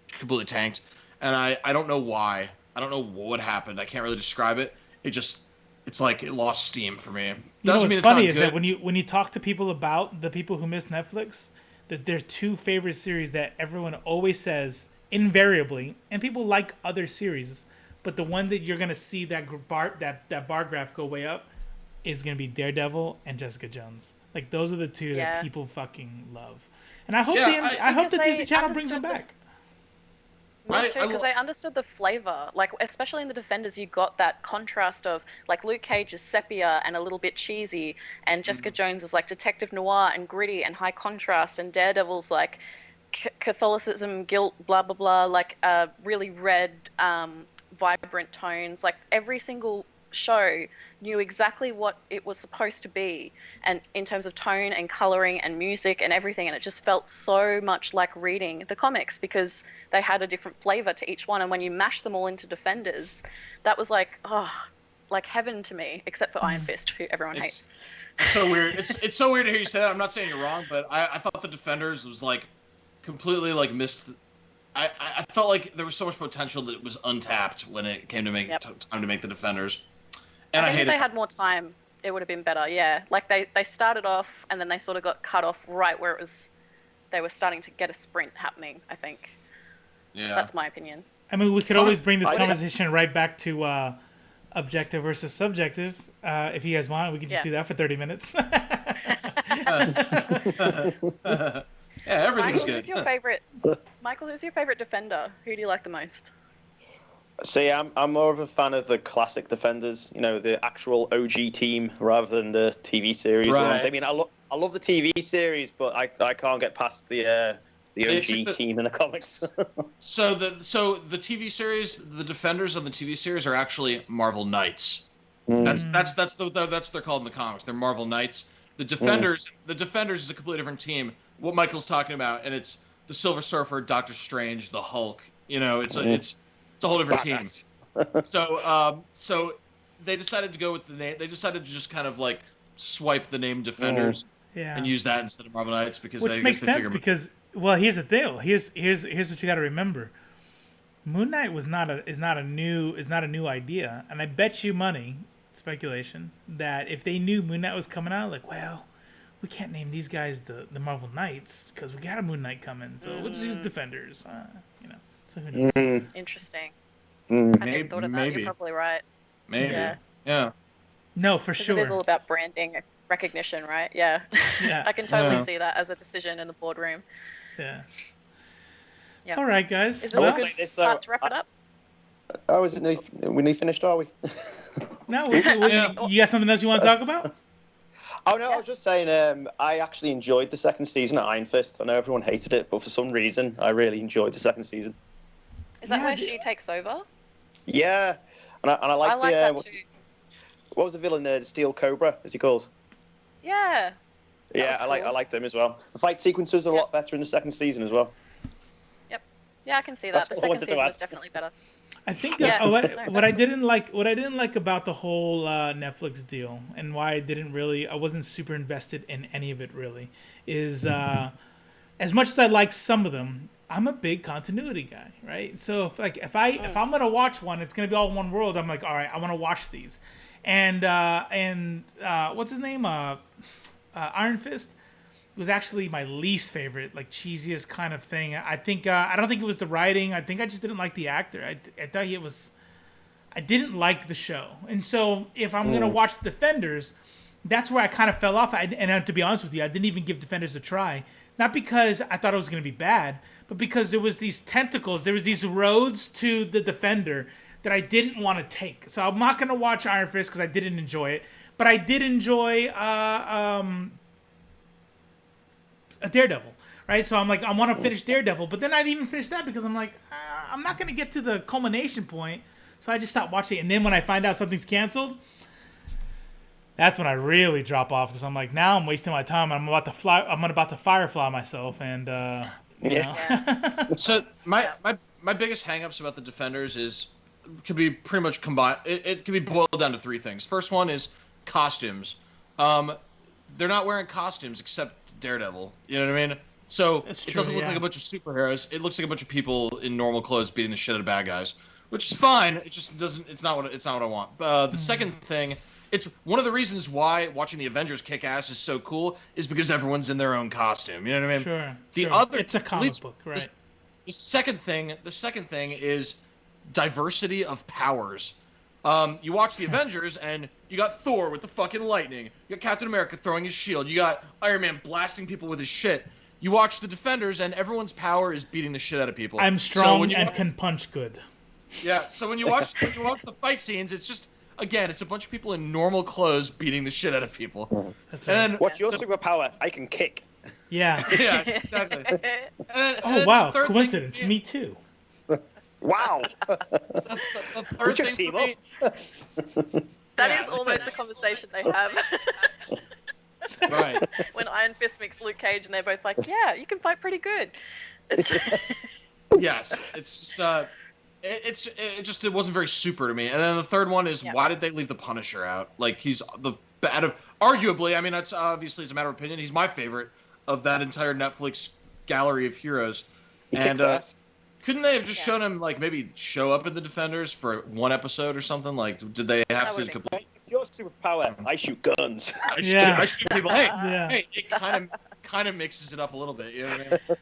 completely tanked. And I don't know why. I don't know what happened. I can't really describe it. It's like it lost steam for me. You know Doesn't what's mean it's funny not is good. that when you talk to people about the people who miss Netflix, that their two favorite series that everyone always says invariably, and people like other series, but the one that you're gonna see that bar graph go way up is gonna be Daredevil and Jessica Jones. Like those are the two that people fucking love, and I hope I hope the Disney Channel brings them back. Me too, because I understood the flavor. Like, especially in the Defenders, you got that contrast of, like, Luke Cage is sepia and a little bit cheesy, and Jessica Jones is, like, detective noir and gritty and high contrast, and Daredevil's, like, Catholicism, guilt, blah, blah, blah, like, really red, vibrant tones. Like, every single show knew exactly what it was supposed to be, and in terms of tone and coloring and music and everything, and it just felt so much like reading the comics because they had a different flavor to each one. And when you mash them all into Defenders, that was like like heaven to me, except for Iron Fist, who everyone hates. It's so weird. It's so weird to hear you say that. I'm not saying you're wrong, but I thought the Defenders was like completely like missed. I felt like there was so much potential that was untapped when it came to time to make the Defenders. And I think if they had more time, it would have been better. Yeah, like they started off and then they sort of got cut off right where it was. They were starting to get a sprint happening. I think. Yeah. That's my opinion. I mean, we could always bring this conversation right back to objective versus subjective. If you guys want, we could just do that for 30 minutes. Yeah, everything's good. Who's your favorite? Michael, who's your favorite Defender? Who do you like the most? See, I'm more of a fan of the classic Defenders, you know, the actual OG team rather than the TV series ones. I mean, I love the TV series, but I can't get past the OG team in the comics. So the TV series, the Defenders on the TV series are actually Marvel Knights. That's what they're called in the comics. They're Marvel Knights. The Defenders is a completely different team. What Michael's talking about, and it's the Silver Surfer, Doctor Strange, the Hulk. You know, it's a whole different team. So they decided to go with the name. They decided to just kind of like swipe the name Defenders and use that instead of Marvel Knights because which makes sense because here's the deal. Here's what you got to remember. Moon Knight is not a new idea, and I bet you money, speculation, that if they knew Moon Knight was coming out, like, well, we can't name these guys the Marvel Knights because we got a Moon Knight coming, so we'll just use Defenders. You know, so who knows? Interesting. I never thought of that. Maybe. You're probably right. Maybe. Yeah. No, for sure. It is all about branding, recognition, right? Yeah. Yeah. I can totally see that as a decision in the boardroom. Yeah. Yeah. All right, guys. Is this a good part to wrap it up? Oh, is it? We nearly finished, are we? No, you got something else you want to talk about? Oh no, I was just saying. I actually enjoyed the second season of Iron Fist. I know everyone hated it, but for some reason, I really enjoyed the second season. Is that where she takes over? Yeah, and I like that too. What was the villain? Steel Cobra, is he called? Yeah. Yeah, I liked him as well. The fight sequences are a lot better in the second season as well. Yep. Yeah, I can see that. The second season was definitely better. I think that what I didn't like about the whole Netflix deal and why I wasn't super invested in any of it really is as much as I like some of them, I'm a big continuity guy, right? So if I'm gonna watch one, it's gonna be all one world. I'm like, all right, I want to watch these, and what's his name? Iron Fist was actually my least favorite, like cheesiest kind of thing. I think I don't think it was the writing. I think I just didn't like the actor. I thought I didn't like the show, and so if I'm gonna watch the Defenders, that's where I kind of fell off. And to be honest with you, I didn't even give Defenders a try. Not because I thought it was going to be bad, but because there was these tentacles, there was these roads to the Defender that I didn't want to take. So I'm not gonna watch Iron Fist because I didn't enjoy it, but I did enjoy a Daredevil. Right, so I'm like, I want to finish Daredevil, but then I didn't even finish that because I'm like, I'm not gonna get to the culmination point, so I just stopped watching it. And then when I find out something's canceled, that's when I really drop off because I'm like, now I'm wasting my time. I'm about to firefly myself, and you know. So my biggest hangups about the Defenders could be pretty much combined. It could be boiled down to three things. First one is costumes. They're not wearing costumes except Daredevil. You know what I mean? So it doesn't look like a bunch of superheroes. It looks like a bunch of people in normal clothes beating the shit out of bad guys, which is fine. It just doesn't. It's not what I want. The second thing, it's one of the reasons why watching the Avengers kick ass is so cool is because everyone's in their own costume. You know what I mean? Sure. The other, it's a comic book, right? The second thing is diversity of powers. You watch the Avengers and you got Thor with the fucking lightning. You got Captain America throwing his shield. You got Iron Man blasting people with his shit. You watch the Defenders and everyone's power is beating the shit out of people. I'm strong and can punch good. Yeah, so when you watch the fight scenes, it's just, again, it's a bunch of people in normal clothes beating the shit out of people. That's right. And What's your superpower? I can kick. Yeah. yeah, exactly. Oh wow, coincidence. Me too. Wow. The third Would you thing team for me, That is almost the conversation they have. right? When Iron Fist meets Luke Cage and they're both like, yeah, you can fight pretty good. Yes, it's just it wasn't very super to me. And then the third one is why did they leave the Punisher out? Like he's arguably, I mean that's obviously it's a matter of opinion. He's my favorite of that entire Netflix gallery of heroes. Couldn't they have just shown him like maybe show up in the Defenders for one episode or something? Like did they have to complete? It's your superpower. I shoot guns. I shoot people. Hey, Yeah. hey, it kind of mixes it up a little bit. You know what I mean?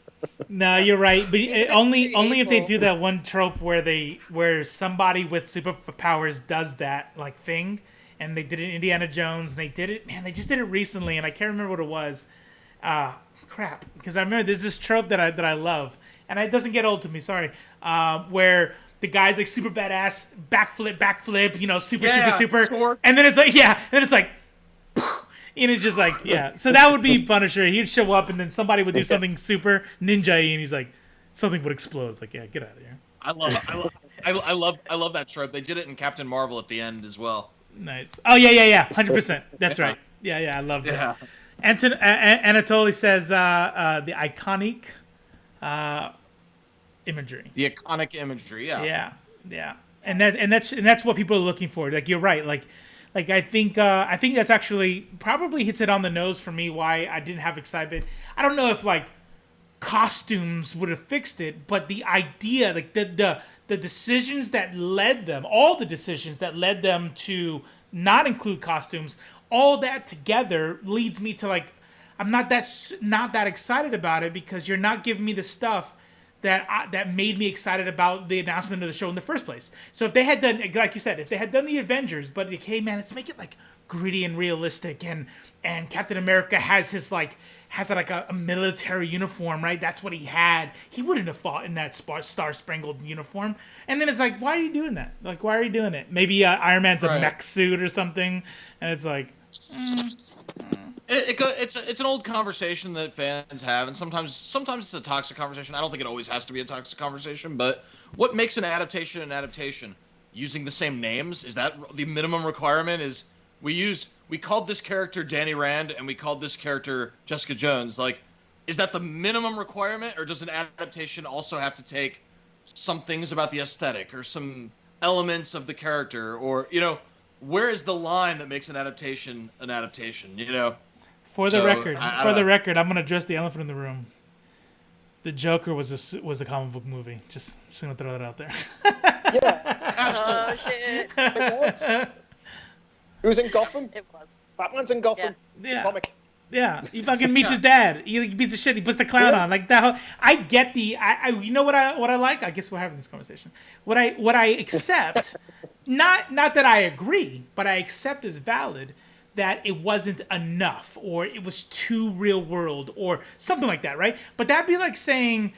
No, you're right, but only if they do that one trope where somebody with superpowers does that like thing, and they did it in Indiana Jones, and they did it. Man, they just did it recently, and I can't remember what it was. Crap, because I remember there's this trope that I love, and it doesn't get old to me. Sorry, where the guy's like super badass, backflip, you know, super, and then it's like. And it's just like, yeah. So that would be Punisher. He'd show up, and then somebody would do something super ninja-y, and he's like, something would explode. It's like, yeah, get out of here. I love that trope. They did it in Captain Marvel at the end as well. Nice. Oh yeah, 100%. That's right. Yeah, I love that. Anatoly says the iconic imagery. The iconic imagery, yeah. Yeah. And that's what people are looking for. Like you're right. Like I think that's actually probably hits it on the nose for me why I didn't have excitement. I don't know if like costumes would have fixed it, but the idea, like the decisions that led them, all the decisions that led them to not include costumes, all that together leads me to like I'm not that excited about it because you're not giving me the stuff that made me excited about the announcement of the show in the first place. So if they had done, like you said, if they had done the Avengers, but like, hey man, let's make it like gritty and realistic, and Captain America has a military uniform, right? That's what he had. He wouldn't have fought in that star-spangled uniform. And then it's like, why are you doing that? Like, why are you doing it? Maybe Iron Man's a mech suit or something, and it's like. It's an old conversation that fans have, and sometimes it's a toxic conversation. I don't think it always has to be a toxic conversation, but what makes an adaptation an adaptation? Using the same names? Is that the minimum requirement? Is we called this character Danny Rand and we called this character Jessica Jones? Like, is that the minimum requirement, or does an adaptation also have to take some things about the aesthetic or some elements of the character, or where is the line that makes an adaptation an adaptation? For the record, I'm going to address the elephant in the room. The Joker was a comic book movie. Just going to throw that out there. Yeah. Oh shit! It was. It was in Gotham. It was. Batman's in Gotham. Yeah. It's a comic. Yeah, he fucking meets his dad. He beats the shit. He puts the clown on like that. I get the. You know what I like? I guess we're having this conversation. What I accept, not that I agree, but I accept as valid that it wasn't enough, or it was too real world, or something like that, right? But that'd be like saying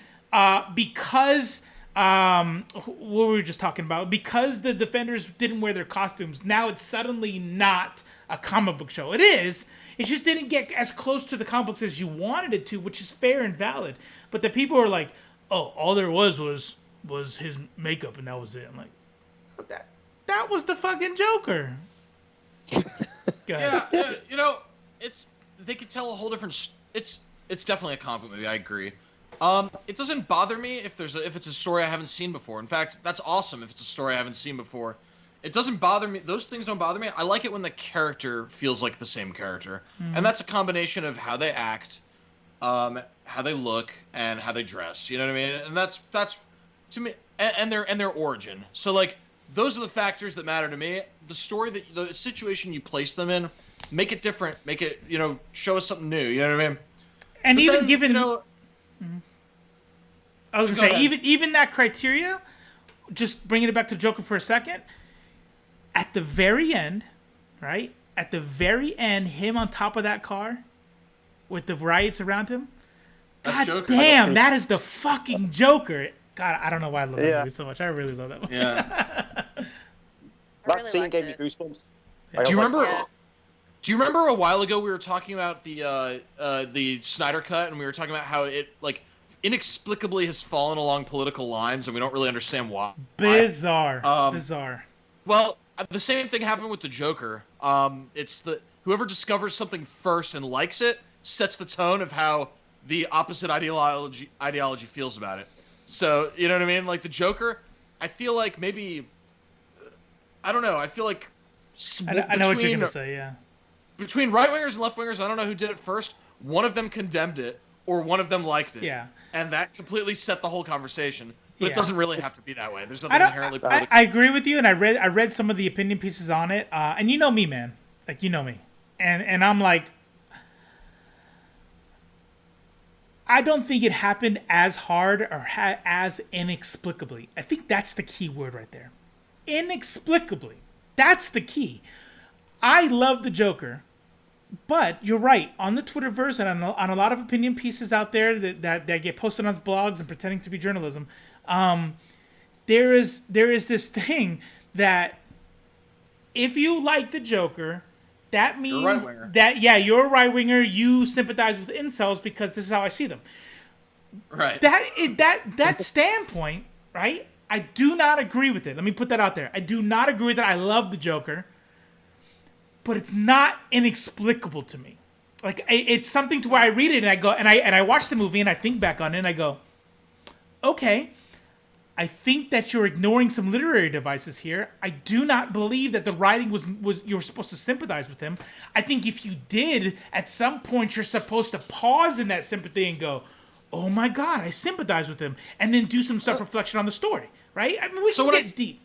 because what were we just talking about? Because the Defenders didn't wear their costumes, now it's suddenly not a comic book show. It is. It just didn't get as close to the comic books as you wanted it to, which is fair and valid. But the people are like, oh, all there was his makeup and that was it. I'm like, that was the fucking Joker. Yeah, you know, they could tell a whole different. It's definitely a comic book movie. I agree. It doesn't bother me if it's a story I haven't seen before. In fact, that's awesome if it's a story I haven't seen before. It doesn't bother me. Those things don't bother me. I like it when the character feels like the same character, and that's a combination of how they act, how they look, and how they dress. You know what I mean? And that's to me, and their origin. So like, those are the factors that matter to me. The story, the situation you place them in, make it different. Make it, show us something new. You know what I mean? And but even then, given, I was Go gonna say, ahead. even that criteria, just bringing it back to Joker for a second. At the very end, right? At the very end, him on top of that car, with the riots around him. That's God Joker. damn, that is the fucking Joker. God, I don't know why I love that Yeah. movie so much. I really love that movie. Yeah. That really scene liked gave me it. goosebumps. Do you remember? Yeah. Do you remember a while ago we were talking about the Snyder Cut, and we were talking about how it inexplicably has fallen along political lines, and we don't really understand why. Bizarre. Bizarre. Well, the same thing happened with the Joker. It's whoever discovers something first and likes it sets the tone of how the opposite ideology feels about it. So, you know what I mean? Like the Joker, I feel like maybe, I don't know. I feel like I know what you're gonna say. Yeah. between right wingers and left wingers, I don't know who did it first. One of them condemned it, or one of them liked it. Yeah. And that completely set the whole conversation. But Yeah. it doesn't really have to be that way. There's nothing inherently political. I agree with you, and I read some of the opinion pieces on it, and you know me, man. Like, you know me, and I'm like, I don't think it happened as hard or as inexplicably. I think that's the key word right there. Inexplicably. That's the key. I love the Joker, but you're right. On the Twitterverse and on a lot of opinion pieces out there that get posted on blogs and pretending to be journalism, there is this thing that if you like the Joker, that means You're a right-winger. that, yeah, you're a right winger. You sympathize with incels because this is how I see them. Right. That standpoint, right? I do not agree with it. Let me put that out there. I do not agree with that. I love the Joker, but it's not inexplicable to me. Like, it's something to where I read it and I go and I watch the movie and I think back on it and I go, okay, I think that you're ignoring some literary devices here. I do not believe that the writing was you were supposed to sympathize with him. I think if you did, at some point you're supposed to pause in that sympathy and go, oh my God, I sympathize with him, and then do some self-reflection on the story, right? I mean, we can get deep.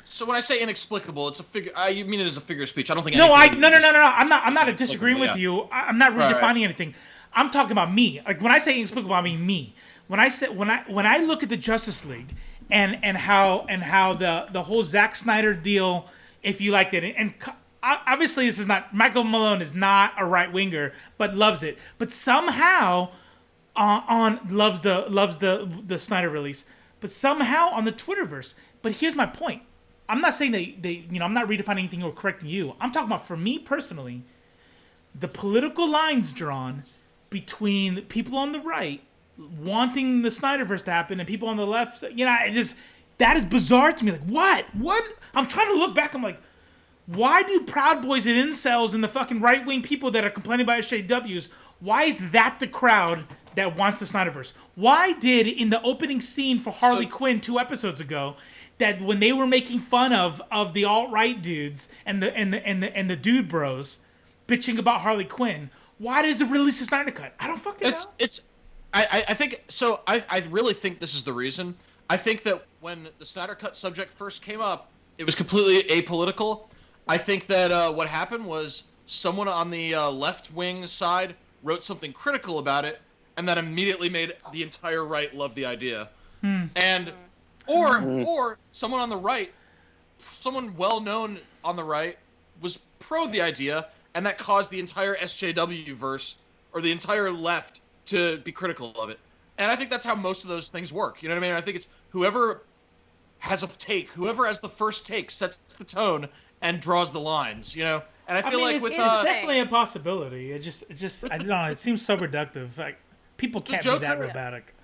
So when I say inexplicable, it's a figure. You mean it as a figure of speech. I don't think. No. anything No. is I'm not inexplicable, disagreeing with yeah. you. I'm not Right, redefining right. anything. I'm talking about me. Like, when I say inexplicable, I mean me. When I look at the Justice League and how the whole Zack Snyder deal, if you liked it, and obviously this is not, Michael Malone is not a right winger, but loves it. But somehow loves the Snyder release. But somehow on the Twitterverse. But here's my point. I'm not saying they I'm not redefining anything or correcting you. I'm talking about, for me personally, the political lines drawn between the people on the right wanting the Snyderverse to happen and people on the left, that is bizarre to me. Like, what? I'm trying to look back. I'm like, why do Proud Boys and incels and the fucking right-wing people that are complaining about SJWs, why is that the crowd that wants the Snyderverse? Why did, in the opening scene for Harley Quinn 2 episodes ago, that when they were making fun of the alt-right dudes and the dude bros bitching about Harley Quinn, why does it release the Snyder Cut? I don't fucking know. I think so. I really think this is the reason. I think that when the Snyder Cut subject first came up, it was completely apolitical. I think that what happened was someone on the left wing side wrote something critical about it, and that immediately made the entire right love the idea. And or someone on the right, someone well known on the right, was pro the idea, and that caused the entire SJW verse or the entire left to be critical of it. And I think that's how most of those things work. You know what I mean? I think it's whoever has a take, whoever has the first take sets the tone and draws the lines, you know? And I feel like it's, with... it's definitely a possibility. It just I don't know, it seems so reductive. Like, people can't be that robotic.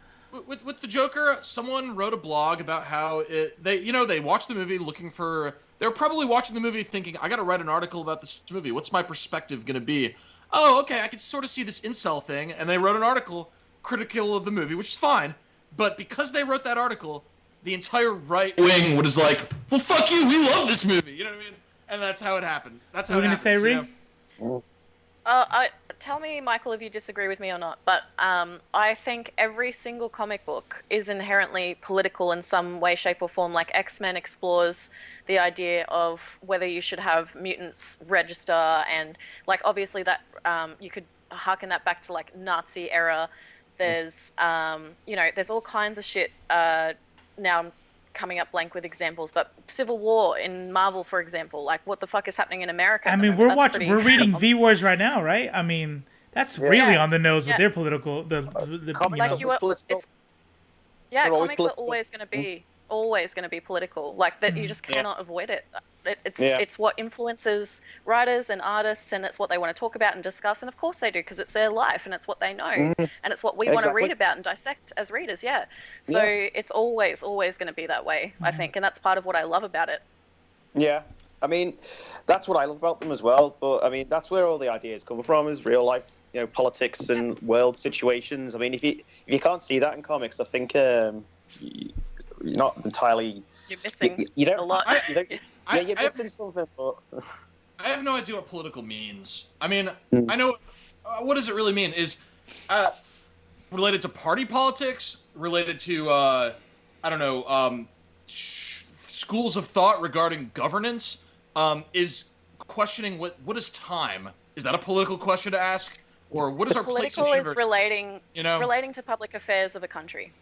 With the Joker, someone wrote a blog about how they watched the movie looking for... They were probably watching the movie thinking, I got to write an article about this movie. What's my perspective going to be? Oh, okay, I can sort of see this incel thing. And they wrote an article critical of the movie, which is fine. But because they wrote that article, the entire right wing was like, well, fuck you, we love this movie. You know what I mean? And that's how it happened. That's how What it are you happened. going to say, Ree? Tell me, Michael, if you disagree with me or not, but I think every single comic book is inherently political in some way, shape, or form. Like X-Men explores the idea of whether you should have mutants register, and like obviously that you could harken that back to like Nazi era. There's there's all kinds of shit. Now I'm coming up blank with examples, but Civil War in Marvel, for example, like what the fuck is happening in America? I mean, we're reading V Wars right now, right? I mean, that's really on the nose with their political. Comics are always going to be political. Like that, you just cannot avoid it. It's what influences writers and artists, and it's what they want to talk about and discuss. And of course they do, because it's their life and it's what they know, and it's what we want to read about and dissect as readers. Yeah. So it's always going to be that way, I think, and that's part of what I love about it. Yeah. I mean, that's what I love about them as well. But I mean, that's where all the ideas come from, is real life, politics and world situations. I mean, if you can't see that in comics, I think you're not entirely. You're missing a lot. You're missing something. But I have no idea what political means. I mean, I know what does it really mean? Is related to party politics, related to schools of thought regarding governance. Is questioning what is time? Is that a political question to ask, or what is our place in the universe? Political is relating to public affairs of a country.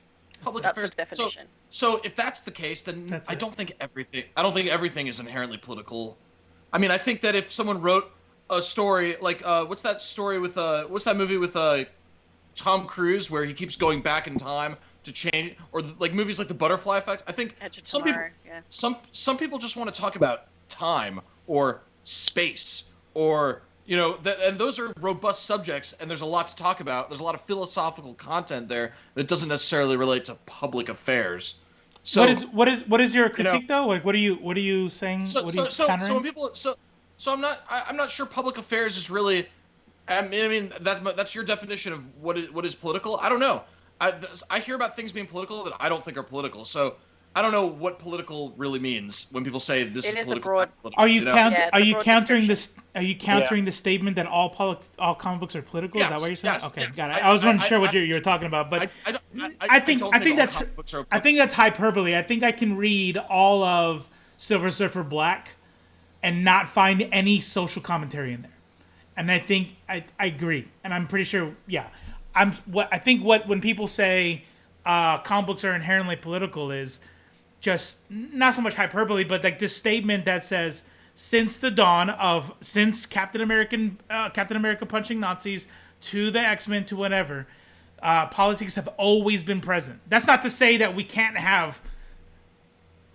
That's the definition. So if that's the case, then I don't think everything is inherently political. I mean, I think that if someone wrote a story like what's that movie with Tom Cruise where he keeps going back in time to change, or like movies like The Butterfly Effect, I think some people just want to talk about time or space or and those are robust subjects, and there's a lot to talk about. There's a lot of philosophical content there that doesn't necessarily relate to public affairs. So what is your critique though? Like, what are you saying? So when people I'm not sure public affairs is really. I mean that's your definition of what is political. I don't know. I hear about things being political that I don't think are political. So I don't know what political really means when people say this is political. Are you countering this? Are you countering the statement that all comic books are political? Yes, is that what you're saying? Yes, okay, yes. got it. I wasn't sure what you were talking about, but I think that's hyperbole. I think I can read all of Silver Surfer Black and not find any social commentary in there, and I think I agree, and I'm pretty sure. Yeah, when people say comic books are inherently political is just not so much hyperbole, but like this statement that says since Captain America punching Nazis to the X-Men to whatever, politics have always been present. That's not to say that we can't have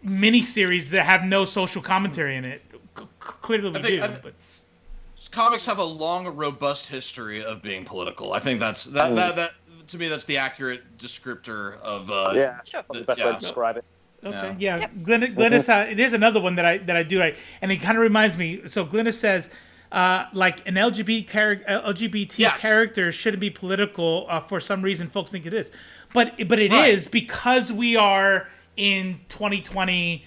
miniseries that have no social commentary in it. Clearly we do. But comics have a long, robust history of being political. I think that to me that's the accurate descriptor of the best way to describe it. Okay, yeah. Glennis, there's another one that I do like, and it kind of reminds me. So Glennis says, like an LGBT character shouldn't be political. For some reason, folks think it is, but it is because we are in 2020,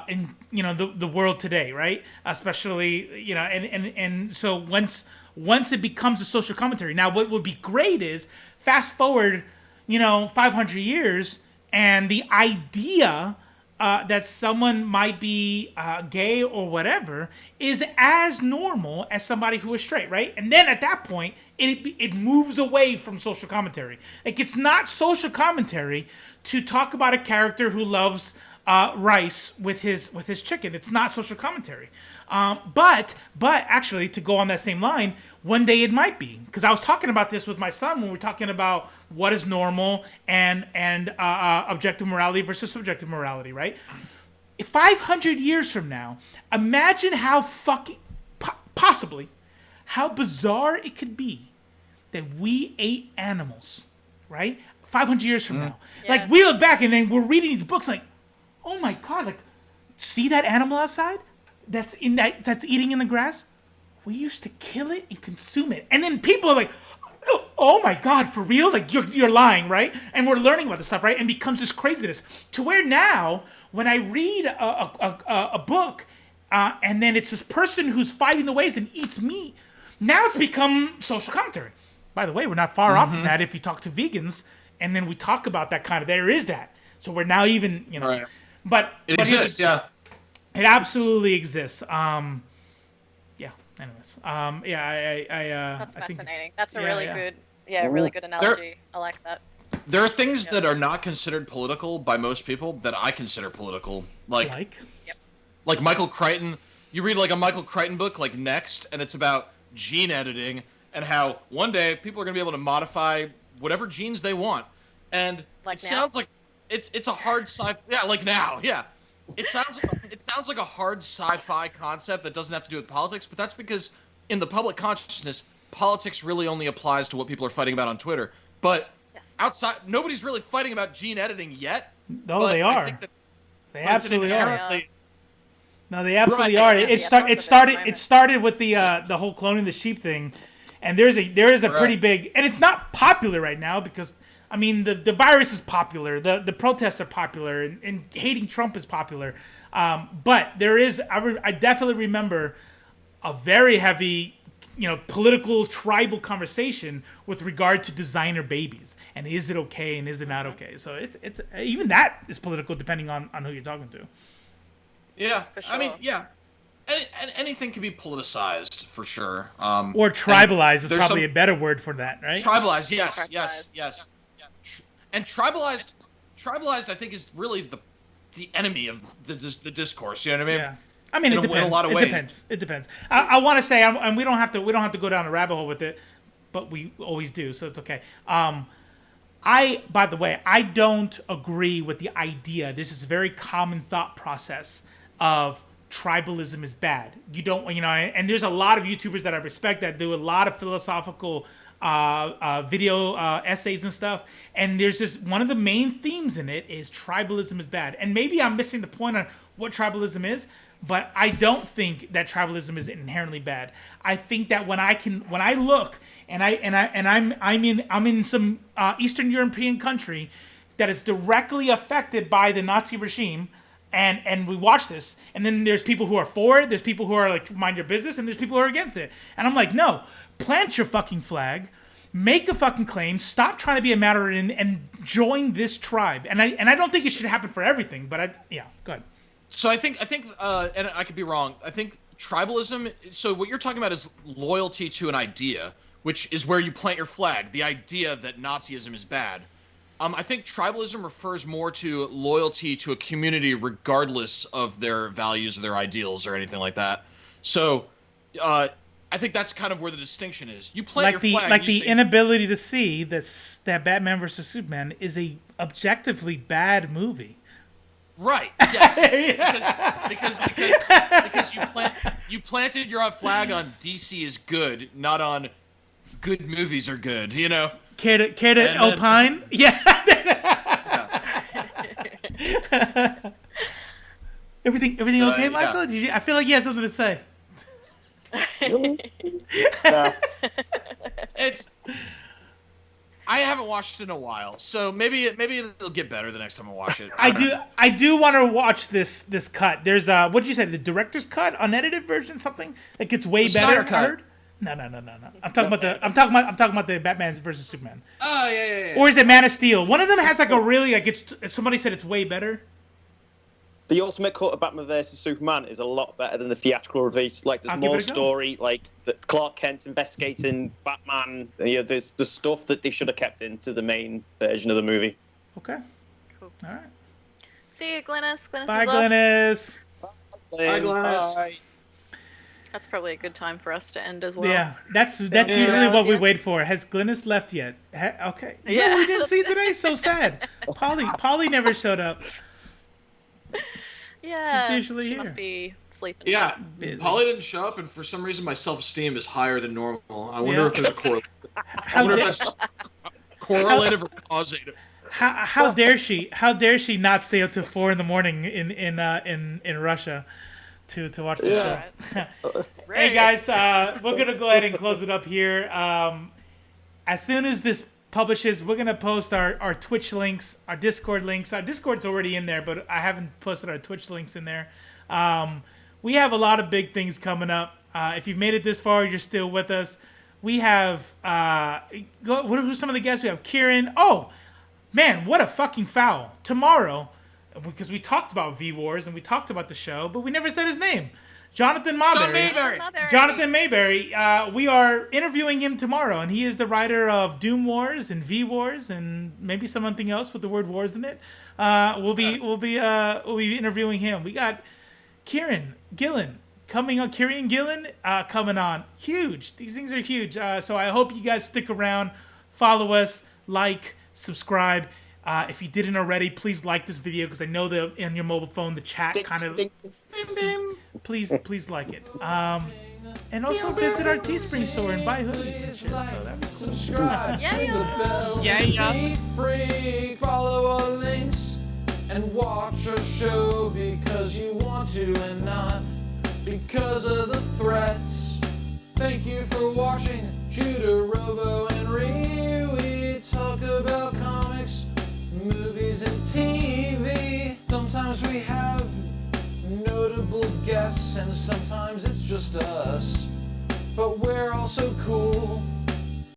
in the world today, right? Especially and so once it becomes a social commentary. Now, what would be great is fast forward, 500 years. And the idea that someone might be gay or whatever is as normal as somebody who is straight, right? And then at that point, it moves away from social commentary. Like, it's not social commentary to talk about a character who loves rice with his chicken. It's not social commentary. But actually, to go on that same line, one day it might be, because I was talking about this with my son when we were talking about what is normal and objective morality versus subjective morality, right? 500 years from now, imagine how fucking possibly how bizarre it could be that we ate animals, right? 500 years from now, like we look back and then we're reading these books like, oh my god, like see that animal outside that's eating in the grass? We used to kill it and consume it, and then people are like, oh my god, for real? Like you're lying, right? And we're learning about this stuff, right? And becomes this craziness to where now when I read a book and then it's this person who's fighting the ways and eats meat, now it's become social commentary. By the way, we're not far off from that if you talk to vegans and then we talk about that kind of, there is that. So we're now even, right. But it exists, yeah. It absolutely exists. Anyways, That's fascinating. That's a really good, Ooh. really good analogy. I like that. There are things that are not considered political by most people that I consider political, like Michael Crichton. You read like a Michael Crichton book, like Next, and it's about gene editing and how one day people are gonna be able to modify whatever genes they want, and like it sounds like it's a hard sci. Yeah, like now, yeah. It sounds like a hard sci-fi concept that doesn't have to do with politics, but that's because in the public consciousness, politics really only applies to what people are fighting about on Twitter. But outside, nobody's really fighting about gene editing yet. No, they are. They absolutely are. No, they absolutely are. It started with the whole cloning the sheep thing, and there is a pretty big, and it's not popular right now because. I mean, the virus is popular, the protests are popular, and hating Trump is popular. But there is, I definitely remember a very heavy, political, tribal conversation with regard to designer babies. And is it okay and is it not okay? So it's even that is political depending on who you're talking to. Yeah, for sure. I mean, yeah. Anything can be politicized, for sure. Or tribalized is probably a better word for that, right? Tribalized, yes. And tribalized, I think, is really the enemy of the discourse. You know what I mean? Yeah. I mean, it depends. In a lot of ways. It depends. I want to say, and we don't have to go down a rabbit hole with it, but we always do, so it's okay. By the way, I don't agree with the idea. This is a very common thought process of tribalism is bad. You don't, and there's a lot of YouTubers that I respect that do a lot of philosophical video essays and stuff, and there's just one of the main themes in it is tribalism is bad. And maybe I'm missing the point on what tribalism is, but I don't think that tribalism is inherently bad. I think that when I look and I'm in some Eastern European country that is directly affected by the Nazi regime, and we watch this, and then there's people who are for it, there's people who are like mind your business, and there's people who are against it, and I'm like, no. Plant your fucking flag, make a fucking claim, stop trying to be a Mandarin, and join this tribe. And I don't think it should happen for everything, but go ahead. So I think, and I could be wrong. I think tribalism. So what you're talking about is loyalty to an idea, which is where you plant your flag. The idea that Nazism is bad. I think tribalism refers more to loyalty to a community, regardless of their values or their ideals or anything like that. So. I think that's kind of where the distinction is. You plant your flag. Like the inability to see that Batman vs Superman is a objectively bad movie. Right. Yes. because you planted your flag on DC is good, not on good movies are good. Care to opine? Yeah. Everything okay, Michael? I feel like you have something to say. I haven't watched it in a while, so maybe it'll get better the next time I watch it. I do want to watch this cut. There's what did you say, the director's cut, unedited version, something that gets way better. Snyder Cut. I heard. No. I'm talking about the Batman versus Superman. Oh yeah. Or is it Man of Steel? One of them has like a really somebody said it's way better. The ultimate cut of Batman vs Superman is a lot better than the theatrical release. Like, there's more story. Like, Clark Kent's investigating Batman. There's stuff that they should have kept into the main version of the movie. Okay. Cool. All right. See you, Glynis. Glynis Bye, is off. Glynis. Bye, Glynis. Bye. That's probably a good time for us to end as well. Yeah, that's usually what we wait for. Has Glynis left yet? Okay. Yeah. No, we didn't see today. So sad. Polly never showed up. Yeah. She's usually she here. must be sleeping. Yeah, Busy. Polly didn't show up, and for some reason my self-esteem is higher than normal. I wonder Yeah. if there's a correlation. I How, wonder da- if that's correlative or causative. how dare she? How dare she not stay up till 4 a.m. in Russia to watch the show? Hey guys, we're gonna go ahead and close it up here. As soon as this publishes, we're gonna post our Twitch links, our Discord links. Our Discord's already in there, but I haven't posted our Twitch links in there. We have a lot of big things coming up. If you've made it this far, you're still with us. We have who's some of the guests? We have Kieran. Oh man, what a fucking foul! Tomorrow, because we talked about V Wars and we talked about the show, but we never said his name. Jonathan Mayberry. Jonathan Mayberry. We are interviewing him tomorrow, and he is the writer of Doom Wars and V Wars and maybe something else with the word wars in it. We'll be interviewing him. We got Kieran Gillen coming on. Coming on. Huge. These things are huge. So I hope you guys stick around, follow us, like, subscribe. If you didn't already, please like this video because I know that in your mobile phone the chat kind of. Please like it. And also visit our Teespring store and buy hoodies and shit. So that'd be cool. Subscribe. Yeah. Be free. Follow our links and watch our show because you want to and not because of the threats. Thank you for watching Judah, Robo, and Ree. We talk about comics, movies, and TV. Sometimes we have notable guests and some